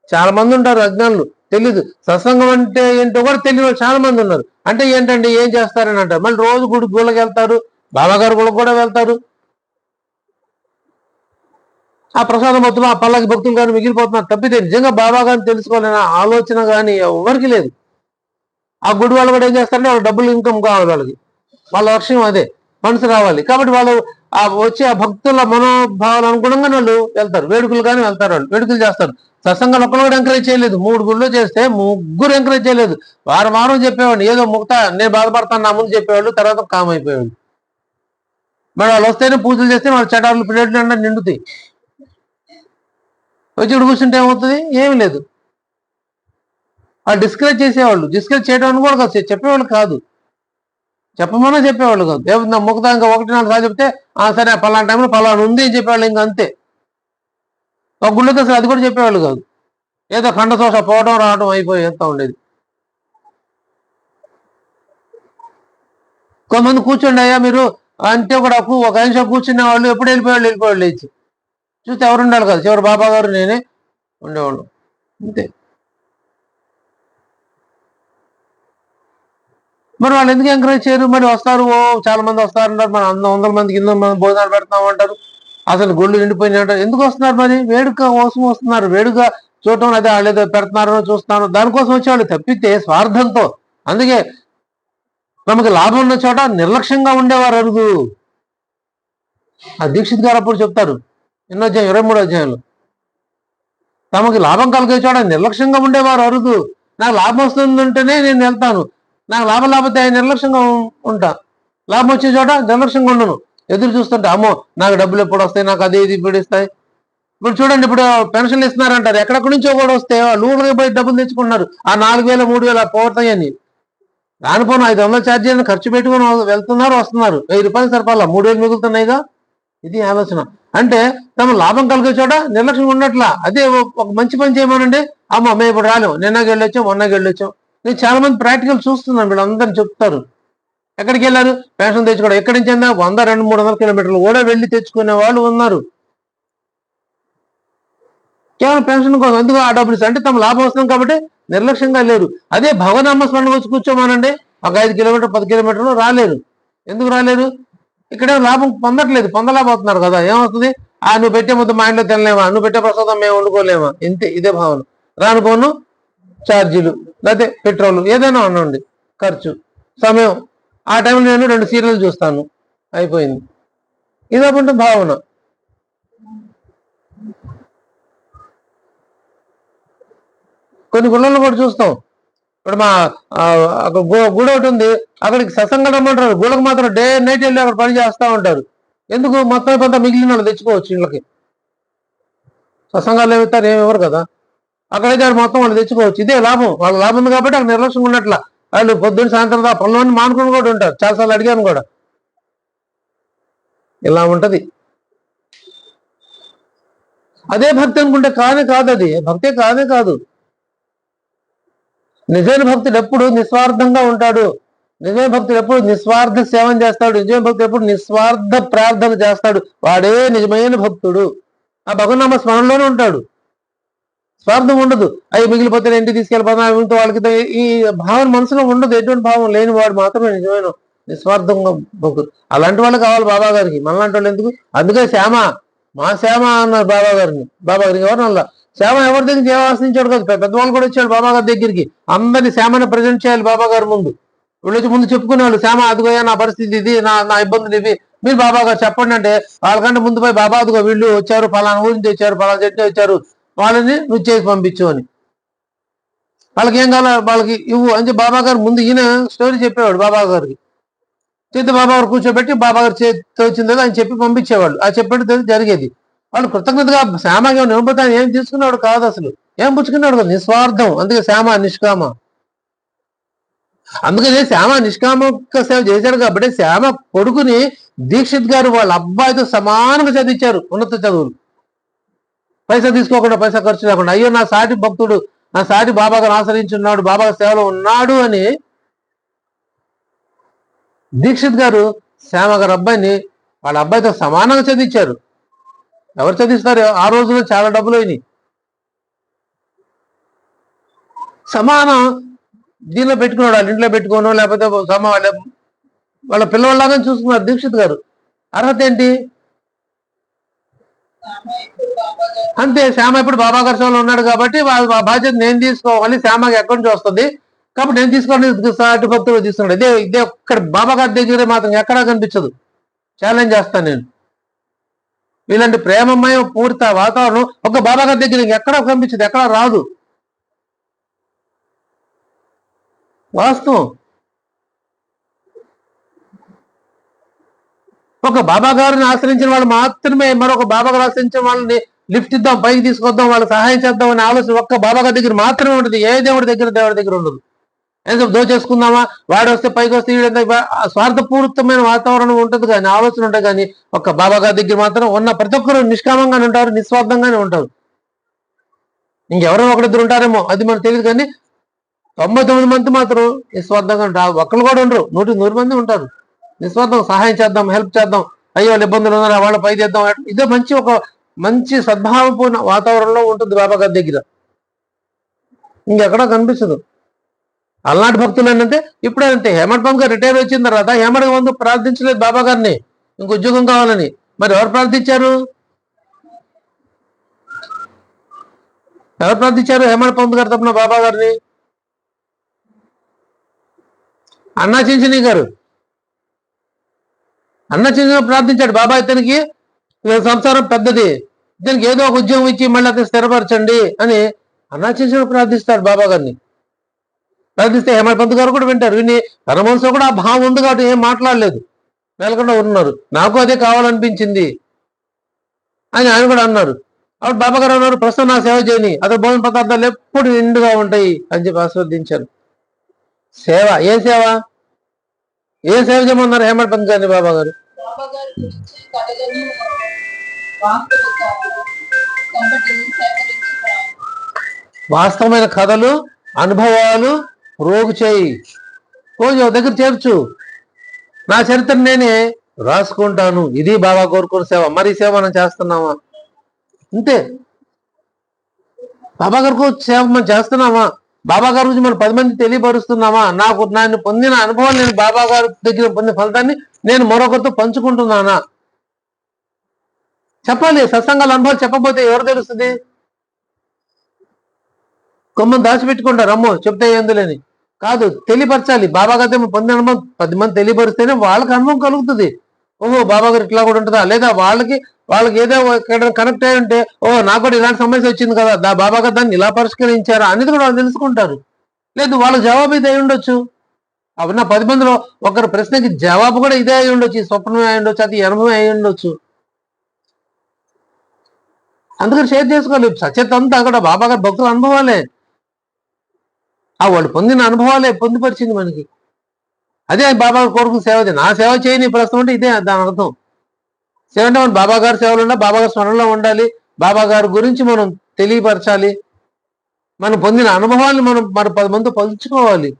చాలా మంది ఉంటారు అజ్ఞానులు, తెలీదు. సత్సంగం అంటే ఏంటో కూడా తెలియని వాళ్ళు చాలా మంది ఉన్నారు. అంటే ఏంటండి, ఏం చేస్తారని అంటారు. మళ్ళీ రోజు గుళ్ళకి వెళ్తారు, బాబా గారు గుళ్ళకి కూడా వెళ్తారు. ఆ ప్రసాద మొత్తం ఆ పల్లకి భక్తులు కానీ మిగిలిపోతున్నారు. తప్పితే నిజంగా బాబా గారిని తెలుసుకోవాలనే ఆలోచన కానీ ఎవరికి లేదు. ఆ గుడి వాళ్ళు కూడా ఏం చేస్తారంటే వాళ్ళకి డబ్బులు ఇన్కమ్ కావాలి, వాళ్ళ లక్ష్యం అదే, మనసు రావాలి. కాబట్టి వాళ్ళు వచ్చే ఆ భక్తుల మనోభావాలు అనుగుణంగా వాళ్ళు వెళ్తారు. వేడుకలు కానీ వెళ్తారు, వాళ్ళు వేడుకలు చేస్తారు. సత్సంగాలు ఒక్కరు కూడా ఎంకరేజ్ చేయలేదు. 3 గుళ్ళు చేస్తే 3 ఎంకరేజ్ చేయలేదు. వారం చెప్పేవాడిని, ఏదో ముక్త నేను బాధపడతాను నా ముందు చెప్పేవాళ్ళు, తర్వాత కామ్ అయిపోయేవాళ్ళు. మరి వాళ్ళు వస్తేనే పూజలు చేస్తే వాళ్ళ చటాలు ప్లేట్లు అంటే నిండుతాయి. వచ్చి కూర్చుంటే ఏమవుతుంది, ఏమి లేదు. వాళ్ళు డిస్కరేజ్ చేసేవాళ్ళు. డిస్కరేజ్ చేయడం కూడా కాదు, చెప్పేవాళ్ళు కాదు, చెప్పమన్నా చెప్పేవాళ్ళు కాదు. ఏమన్నా ముక్త ఇంకా 1-4 సార్లు చెప్తే సరే పలానా టైంలో పలానా ఉంది అని చెప్పేవాళ్ళు, ఇంకా అంతే. ఒక గుళ్ళతో అసలు అది కూడా చెప్పేవాళ్ళు కాదు. ఏదో ఖండతోష పోవడం రావడం అయిపోయి వెళ్తూ ఉండేది. కొంతమంది కూర్చోండి అయ్యా మీరు అంటే కూడా ఒక నిమిషం కూర్చునే వాళ్ళు, ఎప్పుడు వెళ్ళిపోయేవాళ్ళు లేచి చూస్తే ఎవరు ఉండాలి కదా, చివరి బాబా గారు నేనే ఉండేవాళ్ళు, అంతే. మరి వాళ్ళు ఎందుకు ఎంకరేజ్ చేయరు? మరి వస్తారు, చాలా మంది వస్తారంటారు, మన 100 మందికి 200 మంది భోజనాలు పెడతామంటారు, అసలు గొళ్ళు నిండిపోయినాయి అంటారు. ఎందుకు వస్తున్నారు? మరి వేడుక కోసం వస్తున్నారు. వేడుక చూడటం, అదే వాళ్ళు ఏదో పెడుతున్నారో చూస్తున్నారు, దానికోసం వచ్చేవాళ్ళు, తప్పితే స్వార్థంతో. అందుకే తమకు లాభం ఉన్న చోట నిర్లక్ష్యంగా ఉండేవారు అరుగు. ఆ దీక్షిత్ గారు అప్పుడు చెప్తారు, 23వ అధ్యాయంలో, తమకు లాభం కలిగే చోట నిర్లక్ష్యంగా ఉండేవారు అరుగు. నాకు లాభం వస్తుందంటేనే నేను వెళ్తాను, నాకు లాభం లేకపోతే నిర్లక్ష్యంగా ఉంటా. లాభం వచ్చే చోట నిర్లక్ష్యంగా ఉండను. ఎదురు చూస్తుంటే అమ్మో నాకు డబ్బులు ఎప్పుడు వస్తాయి, నాకు అదే ఇది ఇప్పుడు ఇస్తాయి. ఇప్పుడు చూడండి, ఇప్పుడు పెన్షన్లు ఇస్తున్నారంటారు, ఎక్కడెక్కడి నుంచో కూడా వస్తే వాళ్ళు ఊళ్ళకి పోయి డబ్బులు తెచ్చుకుంటున్నారు. ఆ 4,000 3,000 పోతాయని రానిపోను 500 ఛార్జీలను ఖర్చు పెట్టుకుని వెళ్తున్నారు, వస్తున్నారు. 1000 రూపాయలు సరిపాలా, 3,000 మిగులుతున్నాయిగా. ఇది ఆలోచన. అంటే తమ లాభం కలిగే చోట నిర్లక్ష్యంగా ఉన్నట్లా. అదే ఒక మంచి పని చేయమనండి, అమ్మ మేము ఇప్పుడు రాలేము, నిన్నకి వెళ్ళొచ్చాం, మొన్నకి వెళ్ళొచ్చాం. నేను చాలా మంది ప్రాక్టికల్ చూస్తున్నాను, వీళ్ళందరినీ చెప్తారు. ఎక్కడికి వెళ్ళారు? పెన్షన్ తెచ్చుకోవడం. ఎక్కడి నుంచి 100-200-300 కిలోమీటర్లు కూడా వెళ్ళి తెచ్చుకునే వాళ్ళు ఉన్నారు, కేవలం పెన్షన్ కోసం. ఎందుకు ఆ డబ్బులు ఇస్తారు అంటే తమ లాభం వస్తుంది కాబట్టి నిర్లక్ష్యంగా లేరు. అదే భగవనామ స్మరణ వచ్చి కూర్చోమనండి, ఒక 5 కిలోమీటర్ 10 కిలోమీటర్లు రాలేరు. ఎందుకు రాలేరు? ఇక్కడే లాభం పొందట్లేదు, పొందలేకపోతున్నారు కదా. ఏమవుతుంది? నువ్వు పెట్టే ముద్ద మా ఇంట్లో తినలేమా, నువ్వు పెట్టే ప్రసాదం మేము వండుకోలేమా, ఇంతే. ఇదే భావన. రానుకోను ఛార్జీలు, లేకపోతే పెట్రోల్, ఏదైనా ఉండండి ఖర్చు, సమయం. ఆ టైంలో నేను 2 సీరియల్ చూస్తాను, అయిపోయింది. ఇదొకటి భావన. కొన్ని గుళ్ళల్లో కూడా చూస్తాం. ఇప్పుడు మా గుడి ఒకటి ఉంది, అక్కడికి సత్సంగం రమ్మంటారు, గుళ్ళకి మాత్రం డే నైట్ వెళ్ళి అక్కడ పని చేస్తూ ఉంటారు. ఎందుకు? మొత్తం కొంత మిగిలిన వాళ్ళు తెచ్చుకోవచ్చు ఇళ్ళకి. సత్సంగాలు ఏమిస్తారు, ఏమి ఇవ్వరు కదా. అక్కడైతే మొత్తం వాళ్ళు తెచ్చుకోవచ్చు. ఇదే లాభం, వాళ్ళ లాభం ఉంది కాబట్టి అక్కడ నిర్లక్ష్యం ఉన్నట్ల. వాళ్ళు పొద్దున్న సాయంత్రం దా పనులన్నీ మానుకుని కూడా ఉంటారు. చాలాసార్లు అడిగాను కూడా. ఇలా ఉంటది. అదే భక్తి అనుకుంటే కానే కాదు, అది భక్తే కానే కాదు. నిజమైన భక్తుడు ఎప్పుడు నిస్వార్థంగా ఉంటాడు. నిజమైన భక్తుడు ఎప్పుడు నిస్వార్థ సేవం చేస్తాడు. నిజమైన భక్తుడు ఎప్పుడు నిస్వార్థ ప్రార్థన చేస్తాడు. వాడే నిజమైన భక్తుడు. ఆ భగవన్నామ స్మరణలోనే ఉంటాడు. స్వార్థం ఉండదు. అవి మిగిలిపోతే ఇంటికి తీసుకెళ్ళిపోతాం ఇంట్లో వాళ్ళకి ఈ భావన మనసులో ఉండదు. ఎటువంటి భావం లేని వాడు మాత్రమే నిజమైన నిస్వార్థంగా భక్తుడు. అలాంటి వాళ్ళు కావాలి బాబా గారికి. మనలాంటి వాళ్ళు ఎందుకు? అందుకే శ్యామ, మా శ్యామ అన్నారు బాబా గారిని. బాబా గారికి ఎవరు అలా శ్యామ ఎవరి దగ్గర సేవ ఆశించాడు కదా. పెద్దవాళ్ళు కూడా వచ్చాడు బాబా గారి దగ్గరికి. అందరినీ శ్యామని ప్రజెంట్ చేయాలి బాబా గారి ముందు. వీళ్ళు వచ్చి ముందు చెప్పుకునేవాళ్ళు, శ్యామ అదిగోయా నా పరిస్థితి ఇది, నా ఇబ్బందులు ఇవి, మీరు బాబా గారు చెప్పండి అంటే వాళ్ళకంటే ముందు పోయి బాబా అదిగో వీళ్ళు వచ్చారు, పలానా ఊరి నుంచి వచ్చారు, పలానా చెట్టు వచ్చారు, వాళ్ళని నువ్వు చేసి పంపించు అని. వాళ్ళకి ఏం కావాలో వాళ్ళకి ఇవ్వు అని చెప్పి బాబా గారు ముందు ఈయన స్టోరీ చెప్పేవాడు బాబా గారికి. చేతి బాబా గారు కూర్చోబెట్టి బాబా గారు చేతి వచ్చిందో ఆయన చెప్పి పంపించేవాళ్ళు. ఆ చెప్పేది జరిగేది. వాళ్ళు కృతజ్ఞతగా శ్యామగా నింపుతాను ఏం తీసుకున్నాడు కాదు, అసలు ఏం పుచ్చుకున్నాడు కదా, నిస్వార్థం. అందుకే శ్యామ నిష్కామ. అందుకనే శ్యామ నిష్కామక సేవ చేశాడు కాబట్టి శ్యామ కొడుకుని దీక్షిత్ గారు వాళ్ళ అబ్బాయితో సమానంగా చదివించారు ఉన్నత చదువులు. పైసా తీసుకోకుండా, పైసా ఖర్చు లేకుండా. అయ్యో నా సాటి భక్తుడు, నా సాటి బాబా గారు ఆశ్రయించున్నాడు, బాబా సేవలో ఉన్నాడు అని దీక్షిత్ గారు శ్యామ గారు అబ్బాయిని వాళ్ళ అబ్బాయితో సమానంగా చదివించారు. ఎవరు చదివిస్తారు? ఆ రోజుల్లో చాలా డబ్బులు అయినాయి. సమానం దీనిలో పెట్టుకున్నాడు, వాళ్ళ ఇంట్లో పెట్టుకోను, లేకపోతే వాళ్ళ పిల్లవాళ్ళలాగా చూసుకున్నారు దీక్షిత్ గారు. అర్హత ఏంటి? అంతే. శ్యామ ఇప్పుడు బాబా గారి సేవలో ఉన్నాడు కాబట్టి బాధ్యత నేను తీసుకోవాలి. శ్యామకి ఎక్కడి నుంచి వస్తుంది కాబట్టి నేను తీసుకోవాలి. సాటి భక్తులు తీసుకున్నాడు. ఇదే ఒక్కడ బాబా గారి దగ్గర మాత్రం ఎక్కడా కనిపించదు. ఛాలెంజ్ చేస్తాను నేను. ఇలాంటి ప్రేమమయం పూర్తి వాతావరణం ఒక బాబా గారి దగ్గర ఎక్కడా కనిపించదు, ఎక్కడా రాదు. వాస్తవం. ఒక బాబా గారిని ఆశ్రయించిన వాళ్ళు మాత్రమే మరొక బాబా గారు ఆశ్రయించిన వాళ్ళని లిఫ్ట్ ఇద్దాం, పైకి తీసుకొద్దాం, వాళ్ళకి సహాయం చేద్దాం అనే ఆలోచన ఒక్క బాబా గారి దగ్గర మాత్రమే ఉంటుంది. ఏ దేవుడి దగ్గర ఉండదు. ఎందుకు దోచేసుకుందామా, వాడు వస్తే పైకి వస్తే స్వార్థపూరితమైన వాతావరణం ఉంటుంది కానీ ఆలోచన ఉంటాయి. కానీ ఒక్క బాబా గారి దగ్గర మాత్రం ఉన్న ప్రతి ఒక్కరు నిష్కామంగానే ఉంటారు, నిస్వార్థంగానే ఉంటారు. ఇంకెవరో ఒకరిద్దరు ఉంటారేమో, అది మనకు తెలియదు. కానీ 99 మంది మాత్రం నిస్వార్థంగా ఉంటారు. ఒక్కరు కూడా ఉండరు, 100 మంది ఉంటారు నిస్వార్థం. సహాయం చేద్దాం, హెల్ప్ చేద్దాం, అయ్యో వాళ్ళు ఇబ్బందులు ఉన్నారు వాళ్ళ పై చేద్దాం. ఇదే మంచి సద్భావపూర్ణ వాతావరణంలో ఉంటుంది బాబా గారి దగ్గర. ఇంకెక్కడా కనిపించదు. అలాంటి భక్తులు ఏంటంటే ఇప్పుడే అంతే. హేమంత్ పంత్ గారు రిటైర్ వచ్చిన తర్వాత హేమంత్ పంత్ ప్రార్థించలేదు బాబా గారిని ఇంక ఉద్యోగం కావాలని. మరి ఎవరు ప్రార్థించారు? హేమంత్ పంత్ గారు తప్పన బాబా గారిని? అన్నా చించిని గారు ప్రార్థించాడు. బాబా ఇతనికి సంసారం పెద్దది, ఇతనికి ఏదో ఒక ఉద్యోగం ఇచ్చి మళ్ళీ అతను స్థిరపరచండి అని అన్నా చించిని ప్రార్థిస్తాడు బాబా గారిని. ప్రార్థిస్తే హేమంత్ పంత్ గారు కూడా వింటారు. విని తన మనసులో కూడా ఆ భావం ఉంది కాబట్టి ఏం మాట్లాడలేదు, వెళ్ళకుండా ఉన్నారు. నాకు అదే కావాలనిపించింది అని ఆయన కూడా అన్నారు. అప్పుడు బాబా గారు అన్నారు, ప్రస్తుతం నా సేవ చేయని, అతను భోజన పదార్థాలు ఎప్పుడు నిండుగా ఉంటాయి అని చెప్పి ఆస్వాదించారు. సేవ ఏ సేవ చేయమన్నారు హేమంత్ పంత్ గారిని బాబా గారు? వాస్తవమైన కథలు, అనుభవాలు రోగు చేయి, రోజు దగ్గర చేర్చు. నా చరిత్ర నేనే రాసుకుంటాను. ఇది బాబా కోరుకున్న సేవ. మరి సేవ మనం చేస్తున్నామా? అంతే. బాబా గారికి సేవ మనం చేస్తున్నామా? బాబా గారి గురించి మనం 10 మంది తెలియపరుస్తున్నామా? నన్ను పొందిన అనుభవాలు, నేను బాబా గారి దగ్గర పొందిన ఫలితాన్ని నేను మరొకరితో పంచుకుంటున్నానా? చెప్పాలి. సత్సంగాల అనుభవాలు చెప్పబోతే ఎవరు తెలుస్తుంది? కొమ్మని దాచిపెట్టుకుంటారు, అమ్మో చెప్తే ఏందులేని కాదు, తెలియపరచాలి. బాబా గారి పొందిన అనుభవం 10 మంది తెలియపరిస్తేనే వాళ్ళకి అనుభవం కలుగుతుంది. ఓహో బాబా గారు ఇట్లా కూడా ఉంటుందా, లేదా వాళ్ళకి ఏదో కనెక్ట్ అయి ఉంటే ఓహో నాకు కూడా ఇలాంటి సమస్య వచ్చింది కదా, బాబా గారు దాన్ని ఇలా పరిష్కరించారా అనేది కూడా వాళ్ళు తెలుసుకుంటారు. లేదు వాళ్ళకి జవాబు ఇదే అయి ఉండొచ్చు. అప్పుడు నా 10 మందిలో ఒకరి ప్రశ్నకి జవాబు కూడా ఇదే అయి ఉండొచ్చు, స్వప్నమే అయి ఉండొచ్చు, అది అనుభవం అయి ఉండొచ్చు. అందుకని షేర్ చేసుకోవాలి. సత్యత అంతా అక్కడ బాబా గారి భక్తుల అనుభవాలే, వాళ్ళు పొందిన అనుభవాలే పొందుపరిచింది మనకి. అదే బాబా కోరుకున్న సేవ. నా సేవ చేయని ప్రస్తుతం అంటే ఇదే దాని అర్థం. సేవ అంటే మనం బాబా గారి సేవలో ఉండాలి, బాబా గారి స్మరణలో ఉండాలి, బాబా గారి గురించి మనం తెలియపరచాలి, మనం పొందిన అనుభవాన్ని మనం 10 మందితో పంచుకోవాలి.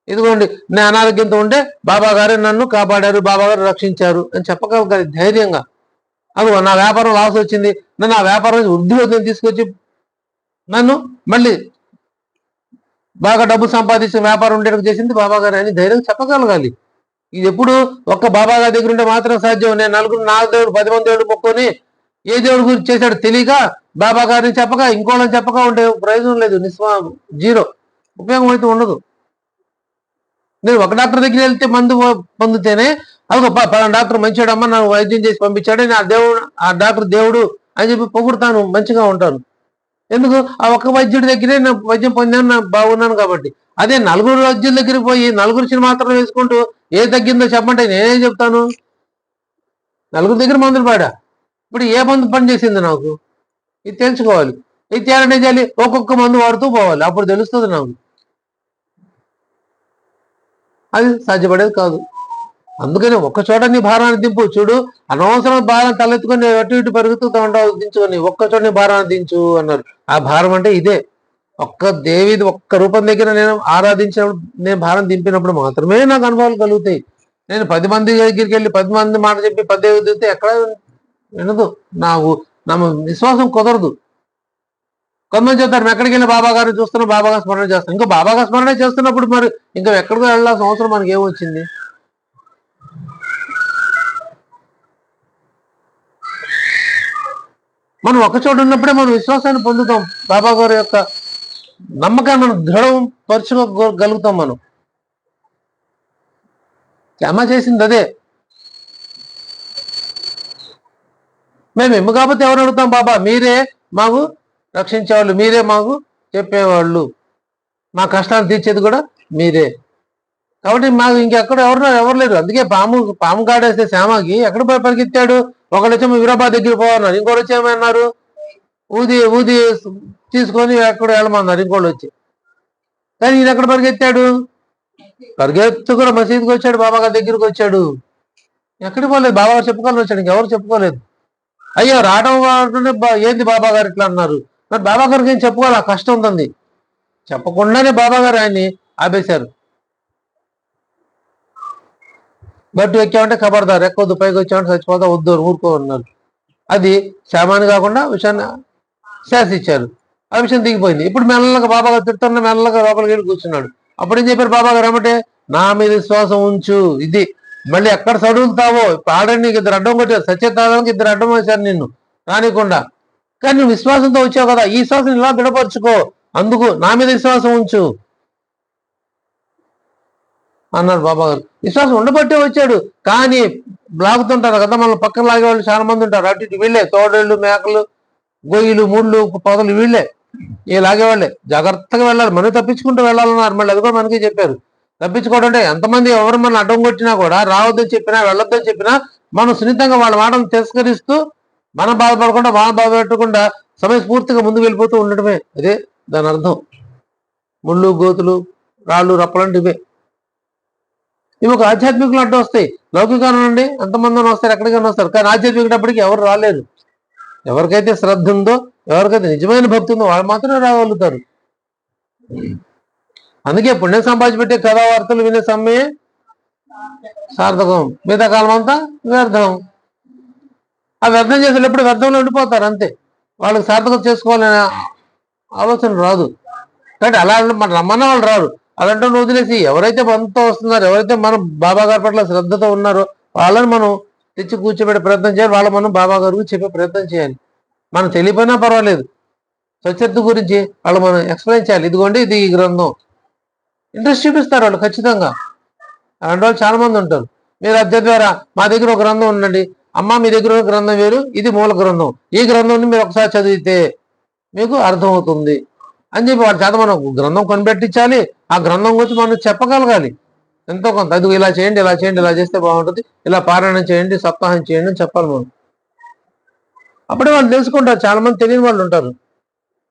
ఇదిగోండి నేను అనారోగ్యంతో ఉంటే బాబా గారే నన్ను కాపాడారు, బాబా గారు రక్షించారు అని చెప్పగలగాలి ధైర్యంగా. అది నా వ్యాపారం లాస్ వచ్చింది, నన్ను ఆ వ్యాపారం వృద్ధిలోకి తీసుకొచ్చి నన్ను మళ్ళీ బాగా డబ్బు సంపాదించిన వ్యాపారం ఉండేటట్టు చేసింది బాబా గారు అని ధైర్యం చెప్పగలగాలి. ఇది ఎప్పుడు ఒక్క బాబా గారి దగ్గర ఉంటే మాత్రం సాధ్యం. నేను నలుగురు 4 దేవుడు 10 మంది దేవుడు మొక్కుని ఏ దేవుడి గురించి చేశాడు తెలియక బాబా గారిని చెప్పక ఇంకోళ్ళని చెప్పక ఉంటే ప్రయోజనం లేదు. జీరో ఉపయోగం అయితే ఉండదు. నేను ఒక డాక్టర్ దగ్గర వెళ్తే మందు పొందితేనే అది పలానా డాక్టర్ మంచివాడమ్మా నాకు వైద్యం చేసి పంపించాడు, ఆ డాక్టర్ దేవుడు అని చెప్పి పొగుడుతాను, మంచిగా ఉంటాను. ఎందుకు? ఆ ఒక్క వైద్యుడి దగ్గరే నేను వైద్యం పొందాను, నాకు బాగున్నాను కాబట్టి. అదే నలుగురు వైద్యుల దగ్గరికి పోయి నలుగురిని మాత్రం వేసుకుంటూ ఏ తగ్గిందో చెప్పంటే నేనేం చెప్తాను? నలుగురు దగ్గర మందులు పాడా, ఇప్పుడు ఏ మందు పని చేసింది నాకు ఇది తెలుసుకోవాలి. ఇది తేడానే చేయాలి, ఒక్కొక్క మందు వాడుతూ పోవాలి, అప్పుడు తెలుస్తుంది నాకు. అది సాధ్యపడేది కాదు. అందుకని ఒక్క చోట నీ భారాన్ని దింపు. చూడు, అనవసరం భారం తలెత్తుకొని అటు ఇటు పెరుగుతూ ఉంటావు, దించుకొని ఒక్క చోట నీ భారాన్ని దించు అన్నారు. ఆ భారం అంటే ఇదే. ఒక్క దేవిది ఒక్క రూపం దగ్గర నేను ఆరాధించినప్పుడు, నేను భారం దింపినప్పుడు మాత్రమే నాకు అనుభవాలు కలుగుతాయి. నేను 10 మంది దగ్గరికి వెళ్ళి 10 మంది మాట చెప్పి 10 దిగితే ఎక్కడ వినదు. నా విశ్వాసం కుదరదు. కొంతమంది చెప్తారు, మేము ఎక్కడికి వెళ్ళి బాబా గారిని చూస్తున్నాం, బాబా గారి స్మరణ చేస్తాం. ఇంకా బాబా గారి స్మరణ చేస్తున్నప్పుడు మరి ఇంకా ఎక్కడికో వెళ్ళాల్సిన అవసరం మనకి ఏమొచ్చింది? మనం ఒక చోట ఉన్నప్పుడే మనం విశ్వాసాన్ని పొందుతాం. బాబా గారి యొక్క నమ్మకాన్ని మనం దృఢం పరచుకోగలుగుతాం. మనం అమ్మ చేసింది అదే. మేము ఎమ్ము కాబట్టి ఎవరు అడుగుతాం? బాబా మీరే మాకు రక్షించేవాళ్ళు, మీరే మాకు చెప్పేవాళ్ళు, మా కష్టాలు తీర్చేది కూడా మీరే. కాబట్టి మాకు ఇంకెక్కడ ఎవరు లేరు. అందుకే పాము కాడేస్తే శ్యామకి ఎక్కడ పరిగెత్తాడు? ఒకళ్ళు వచ్చి వీరాబాద్ దగ్గర పోవన్నారు, ఇంకోటి వచ్చి ఏమన్నారు, ఊది తీసుకొని ఎక్కడ వెళ్ళమన్నారు ఇంకోళ్ళు వచ్చి. కానీ ఈయన ఎక్కడ పరిగెత్తాడు? పరిగెత్తు కూడా మసీదుకి వచ్చాడు, బాబా గారి దగ్గరికి వచ్చాడు. ఎక్కడికి పోలేదు, బాబా గారు చెప్పుకోవాలని వచ్చాడు, ఇంకెవరు చెప్పుకోలేదు. అయ్యో రావడం ఏంది బాబా గారు ఇట్లా అన్నారు, మరి బాబా గారికి ఏం చెప్పుకోవాలి? ఆ కష్టం ఉంటుంది. చెప్పకుండానే బాబా గారు ఆయన్ని ఆపేశారు. గట్టు ఎక్కామంటే ఖబర్దారు, ఎక్కొద్దు, పైకి వచ్చామంటే చచ్చిపోతా, వద్దు ఊరుకో అన్నారు. అది శ్యామాన్ని కాకుండా విషయాన్ని శాసిచ్చారు. ఆ విషయం దిగిపోయింది. ఇప్పుడు మెల్లగా బాబా గారు తిడుతున్న మెల్లగా లోపలికి వెళ్ళి కూర్చున్నాడు. అప్పుడు ఏం చెప్పారు బాబా గారు? ఏమంటే నా మీద విశ్వాసం ఉంచు. ఇది మళ్ళీ ఎక్కడ చదువుతావో ఆల్రెడీ నీకు 2 అడ్డం కొట్టారు, సత్యతాదానికి 2 అడ్డం వేశారు నిన్ను రానికుండా. కానీ నువ్వు విశ్వాసంతో వచ్చావు కదా, ఈ విశ్వాసం ఇలా దృఢపరచుకో, అందుకు నా మీద విశ్వాసం ఉంచు అన్నారు బాబా గారు. విశ్వాసం ఉండబట్టే వచ్చాడు. కానీ లాగుతుంటారు కదా, మనం పక్కన లాగేవాళ్ళు చాలా మంది ఉంటారు. అటు ఇటు వీళ్ళే తోడేళ్ళు, మేకలు, గొయ్యిలు, ముళ్ళు, పొదలు వీళ్ళే ఏ లాగేవాళ్ళే. జాగ్రత్తగా వెళ్ళాలి, మనం తప్పించుకుంటూ వెళ్ళాలన్నారు. మళ్ళీ అది కూడా మనకి చెప్పారు. తప్పించుకోవడం అంటే ఎంతమంది ఎవరు మనం అడ్డం కొట్టినా కూడా, రావద్దని చెప్పినా వెళ్ళొద్దని చెప్పినా మనం సున్నితంగా వాళ్ళ మాటను తిరస్కరిస్తూ మనం బాధపడకుండా వాళ్ళని బాధపెట్టకుండా సమయస్ఫూర్తిగా ముందుకు వెళ్ళిపోతూ ఉండటమే. అదే దాని అర్థం. ముళ్ళు, గోతులు, రాళ్ళు, రప్పలంటివే ఇవి ఒక ఆధ్యాత్మికలు అడ్డు వస్తాయి. లౌకికాలు అండి ఎంతమంది వస్తారు, ఎక్కడికైనా వస్తారు. కానీ ఆధ్యాత్మికటప్పటికి ఎవరు రాలేరు. ఎవరికైతే శ్రద్ధ ఉందో, ఎవరికైతే నిజమైన భక్తి ఉందో వాళ్ళు మాత్రమే రాగలుగుతారు. అందుకే పుణ్యం సంపాదించి కథా వార్తలు వినే సమయే సార్థకం, మిగతా కాలం అంతా వ్యర్థం. ఆ వ్యర్థం చేసేటప్పుడు వ్యర్థంలో ఉండిపోతారు అంతే. వాళ్ళకి సార్థకత చేసుకోవాలనే ఆలోచన రాదు. కాబట్టి అలా మన రమ్మన్న వాళ్ళు రారు. అలాంటి వదిలేసి ఎవరైతే మనతో వస్తున్నారో, ఎవరైతే మనం బాబా గారి పట్ల శ్రద్ధతో ఉన్నారో వాళ్ళని మనం తెచ్చి కూర్చోబెట్టే ప్రయత్నం చేయాలి. వాళ్ళ మనం బాబా గారికి చెప్పే ప్రయత్నం చేయాలి. మనం తెలియపోయినా పర్వాలేదు, స్వచ్ఛత గురించి వాళ్ళు మనం ఎక్స్ప్లెయిన్ చేయాలి. ఇదిగోండి ఇది ఈ గ్రంథం, ఇంట్రెస్ట్ చూపిస్తారు వాళ్ళు ఖచ్చితంగా. అలాంటి వాళ్ళు చాలా మంది ఉంటారు. మీరు అద్దె ద్వారా మా దగ్గర ఒక గ్రంథం ఉండండి, అమ్మ మీ దగ్గర ఒక గ్రంథం వేరు, ఇది మూల గ్రంథం, ఈ గ్రంథం మీరు ఒకసారి చదివితే మీకు అర్థమవుతుంది అని చెప్పి వాళ్ళ చేత మనం గ్రంథం కొనిపెట్టించాలి. ఆ గ్రంథం గురించి మనం చెప్పగలగాలి ఎంతో కొంత. అది ఇలా చేయండి, ఇలా చేయండి, ఇలా చేస్తే బాగుంటుంది, ఇలా పారాయణం చేయండి, సప్తాహం చేయండి అని చెప్పాలి మనం. అప్పుడే వాళ్ళు తెలుసుకుంటారు. చాలా మంది తెలియని వాళ్ళు ఉంటారు.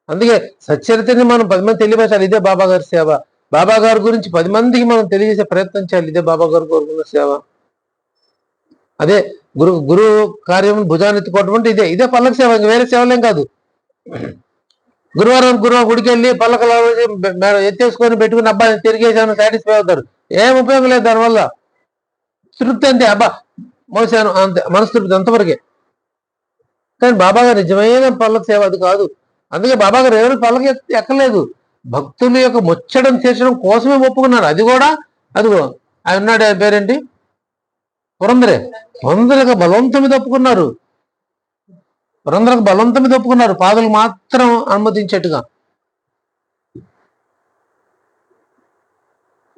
అందుకే సచ్చరితని మనం 10 మంది తెలియపరచాలి. ఇదే బాబా గారి సేవ. బాబా గారి గురించి 10 మందికి మనం తెలియజేసే ప్రయత్నం చేయాలి. ఇదే బాబా గారు కోరుకున్న సేవ. అదే గురు కార్యం భుజానెత్తుకోవడం అంటే ఇదే పల్లక సేవ, వేరే సేవలేం కాదు. గురువారం గుడికి వెళ్ళి పల్లకలు ఎత్తేసుకొని పెట్టుకుని అబ్బాయి తిరిగేసాను సాటిస్ఫై అవుతారు. ఏం ఉపయోగం లేదు దానివల్ల. తృప్తి అంతే, అబ్బా మోసాను అంతే, మనస్తృప్తి అంతవరకే. కానీ బాబా గారు నిజమైన పల్లకి సేవ అది కాదు. అందుకే బాబా గారు ఎవరు పల్లకి ఎక్కలేదు, భక్తుల యొక్క ముచ్చడం తీర్చడం కోసమే ఒప్పుకున్నారు. అది కూడా అదిగో ఆయన ఉన్నాడు, ఆయన పేరేంటి, పురందరకు బలవంతం మీద ఒప్పుకున్నారు. పురందరకు బలవంతం మీద ఒప్పుకున్నారు, పాదులు మాత్రం అనుమతించేట్టుగా.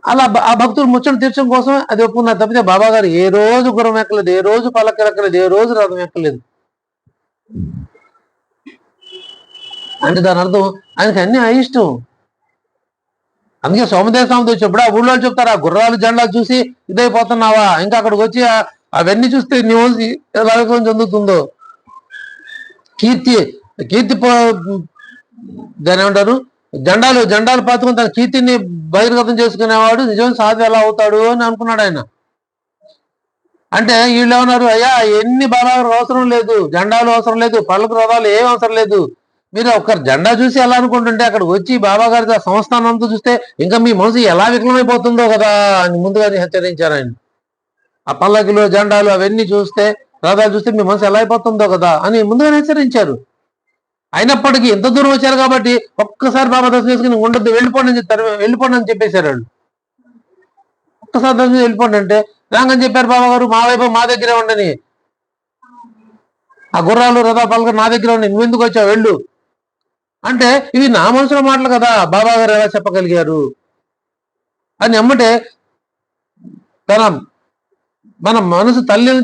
అలా ఆ భక్తులు ముచ్చట తీర్చడం కోసం అది ఒప్పుకున్నారు తప్పితే బాబా గారు ఏ రోజు గుర్రం ఎక్కలేదు, ఏ రోజు పల్లకి ఎక్కలేదు, ఏ రోజు రథం ఎక్కలేదు. అంటే దాని అర్థం ఆయనకి అన్ని అయిష్టం. అందుకే సోమదేవ స్వామితో వచ్చినప్పుడు ఆ ఊళ్ళో చెప్తారు, ఆ గుర్రాలు జెండాలు చూసి ఇదైపోతున్నావా, ఇంకా అక్కడికి వచ్చి అవన్నీ చూస్తే నీ ఎలా చెందుతుందో. కీర్తి దాని ఏమంటారు, జెండాలు పాతుకుని తన కీర్తిని బహిర్గతం చేసుకునేవాడు నిజమైన సాధు ఎలా అవుతాడు అని అనుకున్నాడు ఆయన. అంటే వీళ్ళు ఏమన్నారు, అయ్యా ఎన్ని బాబాగారు అవసరం లేదు, జెండాలు అవసరం లేదు, పళ్ళకు రథాలు ఏం అవసరం లేదు, మీరు ఒక్క జెండా చూసి ఎలా అనుకుంటుంటే అక్కడికి వచ్చి బాబా గారి సంస్థానం అంతా చూస్తే ఇంకా మీ మనసు ఎలా వికలమైపోతుందో కదా అని ముందుగానే హెచ్చరించారు ఆయన. ఆ పల్లకిలో జెండాలు అవన్నీ చూస్తే, రథాలు చూస్తే మీ మనసు ఎలా అయిపోతుందో కదా అని ముందుగానే హెచ్చరించారు. అయినప్పటికీ ఎంత దూరం వచ్చారు కాబట్టి ఒక్కసారి బాబా దర్శనం చేసుకుని ఉండొద్దు, వెళ్ళిపోండి అని చెప్తారు, వెళ్ళిపోండి అని చెప్పేశారు వాళ్ళు. ఒక్కసారి దర్శనం వెళ్ళిపోండి అంటే రాంగని చెప్పారు బాబా గారు, మా వైపు మా దగ్గరే ఉండని, ఆ గుర్రాలు రథా పలక నా దగ్గర ఉండి నువ్వెందుకు వచ్చావు వెళ్ళు అంటే, ఇవి నా మనసులో మాటలు కదా, బాబా గారు ఎలా చెప్పగలిగారు అని అమ్మటే మన మనసు తల్లిన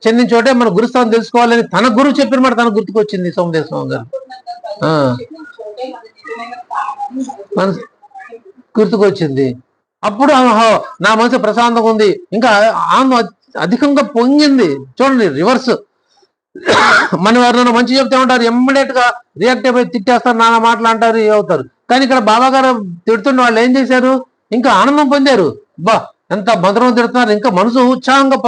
చెందిన చోటే మన గురుస్థానం తెలుసుకోవాలని తన గురువు చెప్పిన మాట తన గుర్తుకొచ్చింది సోమదేవ స్వామి గారు. మనసు గుర్తుకొచ్చింది. అప్పుడు నా మనసు ప్రశాంతంగా ఉంది, ఇంకా ఆనందం అధికంగా పొంగింది. చూడండి రివర్స్, మనం ఎవరైనా మంచి చెప్తే ఉంటారు, ఇమ్మీడియట్ గా రియాక్ట్ అయిపోయి తిట్టేస్తారు, నానా మాటలు అంటారు, అవుతారు. కానీ ఇక్కడ బాబా గారు తిడుతున్న వాళ్ళు ఏం చేశారు, ఇంకా ఆనందం పొందారు. ఎంత భద్రం తిడుతున్నారు, ఇంకా మనసు ఉత్సాహంగా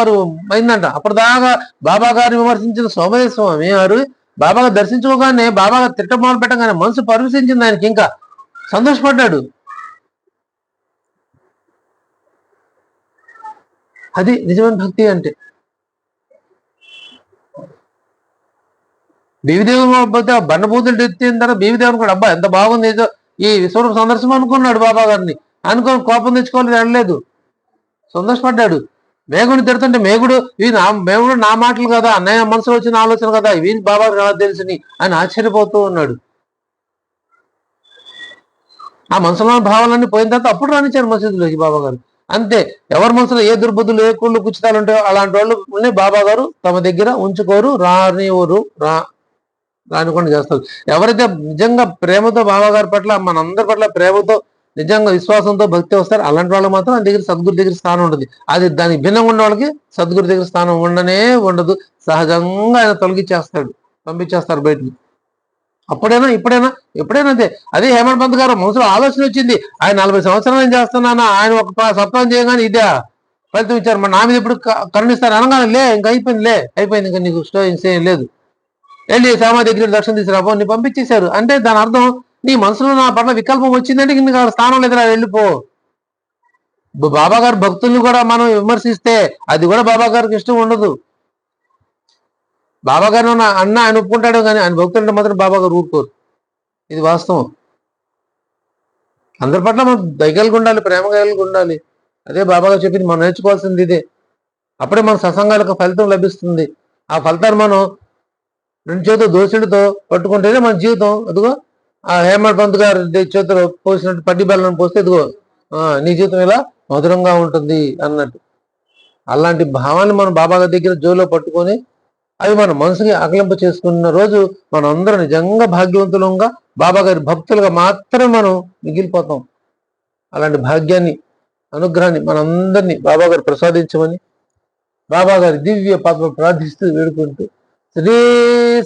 అయిందంట. అప్పటిదాకా బాబా గారిని విమర్శించిన సోమదేవ స్వామి గారు బాబా గారు దర్శించుకోగానే, బాబా గారు తిట్ట మొదలు పెట్టగానే మనసు పరవశించింది, ఆయనకి ఇంకా సంతోషపడ్డాడు. అది నిజమైన భక్తి అంటే. బీవిదేవుడు బండబూతులు ఎత్తిన తర్వాత బీవిదేవుని కూడా అబ్బా ఎంత బాగుంది ఈ విశ్వరూప సందర్శనం అనుకున్నాడు బాబా గారిని. అనుకుని కోపం తెచ్చుకోవాలి అనలేదు, సంతోషపడ్డాడు. మేఘుని తిడుతుంటే మేఘుడు నా మాటలు కదా, అన్నయ్య మనసులో వచ్చిన ఆలోచన కదా, ఇవి బాబా గారు ఎలా తెలుసుని ఆయన ఆశ్చర్యపోతూ ఉన్నాడు. ఆ మనసులో భావాలన్నీ పోయిన తర్వాత అప్పుడు రానిచ్చారు మసీదులోకి బాబా గారు. అంతే, ఎవరి మనసులో ఏ దుర్బుద్ధులు ఏ కుళ్ళు కుచితాలు ఉంటాయో అలాంటి వాళ్ళు బాబా గారు తమ దగ్గర ఉంచుకోరు, రానికుండా చేస్తారు. ఎవరైతే నిజంగా ప్రేమతో బాబా గారి పట్ల, మనందరి పట్ల ప్రేమతో నిజంగా విశ్వాసంతో భక్తి వస్తారు, అలాంటి వాళ్ళకి మాత్రం ఆయన దగ్గర సద్గురు దగ్గర స్థానం ఉంటుంది. అది దానికి భిన్నంగా ఉన్న వాళ్ళకి సద్గురు దగ్గర స్థానం ఉండదు. సహజంగా ఆయన తొలగించేస్తాడు, పంపించేస్తారు బయటికి. అప్పుడైనా ఎప్పుడైనా అంతే. అదే హేమంత్ పంత్ గారు మనసులో ఆలోచన వచ్చింది, ఆయన 40 సంవత్సరాలు ఏం చేస్తున్నానా, ఆయన ఒక సప్తాహం చేయగానే ఇదే ఫలితం ఇచ్చారు, మరి నా మీద ఎప్పుడు కరుణిస్తారు అనగానే ఇంకా అయిపోయింది, ఇంకా నీకు స్టోయింగ్స్ ఏం లేదు, వెళ్ళి శ్యామ దగ్గర దర్శనం తీసుకురాబో నీ పంపించేశారు. అంటే దాని అర్థం నీ మనసులో నా పట్ల వికల్పం వచ్చిందంటే నీకు స్థానం లేదురా, వెళ్ళిపో. బాబా గారు భక్తుల్ని కూడా మనం విమర్శిస్తే అది కూడా బాబా గారికి ఇష్టం ఉండదు. బాబా గారు అన్న ఆయన ఒప్పుకుంటాడు, కానీ ఆయన భక్తులంటే మాత్రం బాబా గారు ఊరుకోరు. ఇది వాస్తవం. అందరి పట్ల మనం దయగలిగి ఉండాలి, ప్రేమ కలిగి ఉండాలి. అదే బాబా గారు చెప్పింది, మనం నేర్చుకోవాల్సింది ఇదే. అప్పుడే మన సత్సంగాలకు ఫలితం లభిస్తుంది. ఆ ఫలితాన్ని మనం 2 చేతులు దోషుడితో పట్టుకుంటేనే మన జీవితం. అదిగో ఆ హేమంత్ పంత్ గారు చేతిలో పోసినట్టు పడ్డి బెల్లం పోస్తే ఇదిగో నీ జీవితం ఇలా మధురంగా ఉంటుంది అన్నట్టు. అలాంటి భావాన్ని మనం బాబా గారి దగ్గర జోలో పట్టుకొని అవి మన మనసుకి ఆకలింప చేసుకున్న రోజు మనం అందరం నిజంగా భాగ్యవంతులంగా బాబా గారి భక్తులుగా మాత్రమే మనం మిగిలిపోతాం. అలాంటి భాగ్యాన్ని, అనుగ్రహాన్ని మనందరినీ బాబా గారు ప్రసాదించమని బాబా గారి దివ్య పాప ప్రార్థిస్తూ వేడుకుంటూ, శ్రీ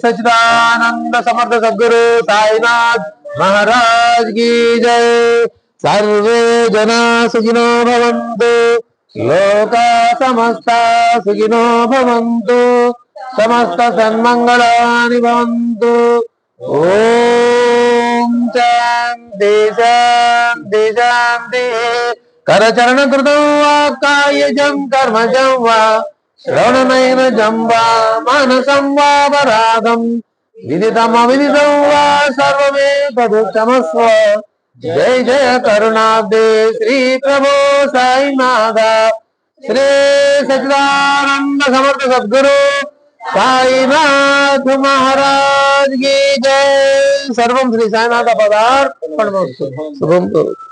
సచిదానంద సమర్థ సద్గురు సాయినాథ్ మహారాజ్ की जय। सर्वे जना सुखिनो भवन्तु, लोका समस्ता सुखिनो भवन्तु, समस्त सन्मंगलानि भवन्तु। ओम शांति शांति शांति। करचरण कृतं वा कायजं कर्मजं वा శ్రవణనైన జంబా మనసం వాపరాధం విదితమవిదితం వా సర్వమే తదుత్తమస్వ. జయ జయ కరుణాబ్దే శ్రీ ప్రభో సాయినాథ. శ్రీ సచిదానంద సమర్థ సద్గురు సాయినాథ్ మహారాజ్ की जय. सर्वं श्री साईनाथ पदार्पणमस्तु. शुभम करोतु.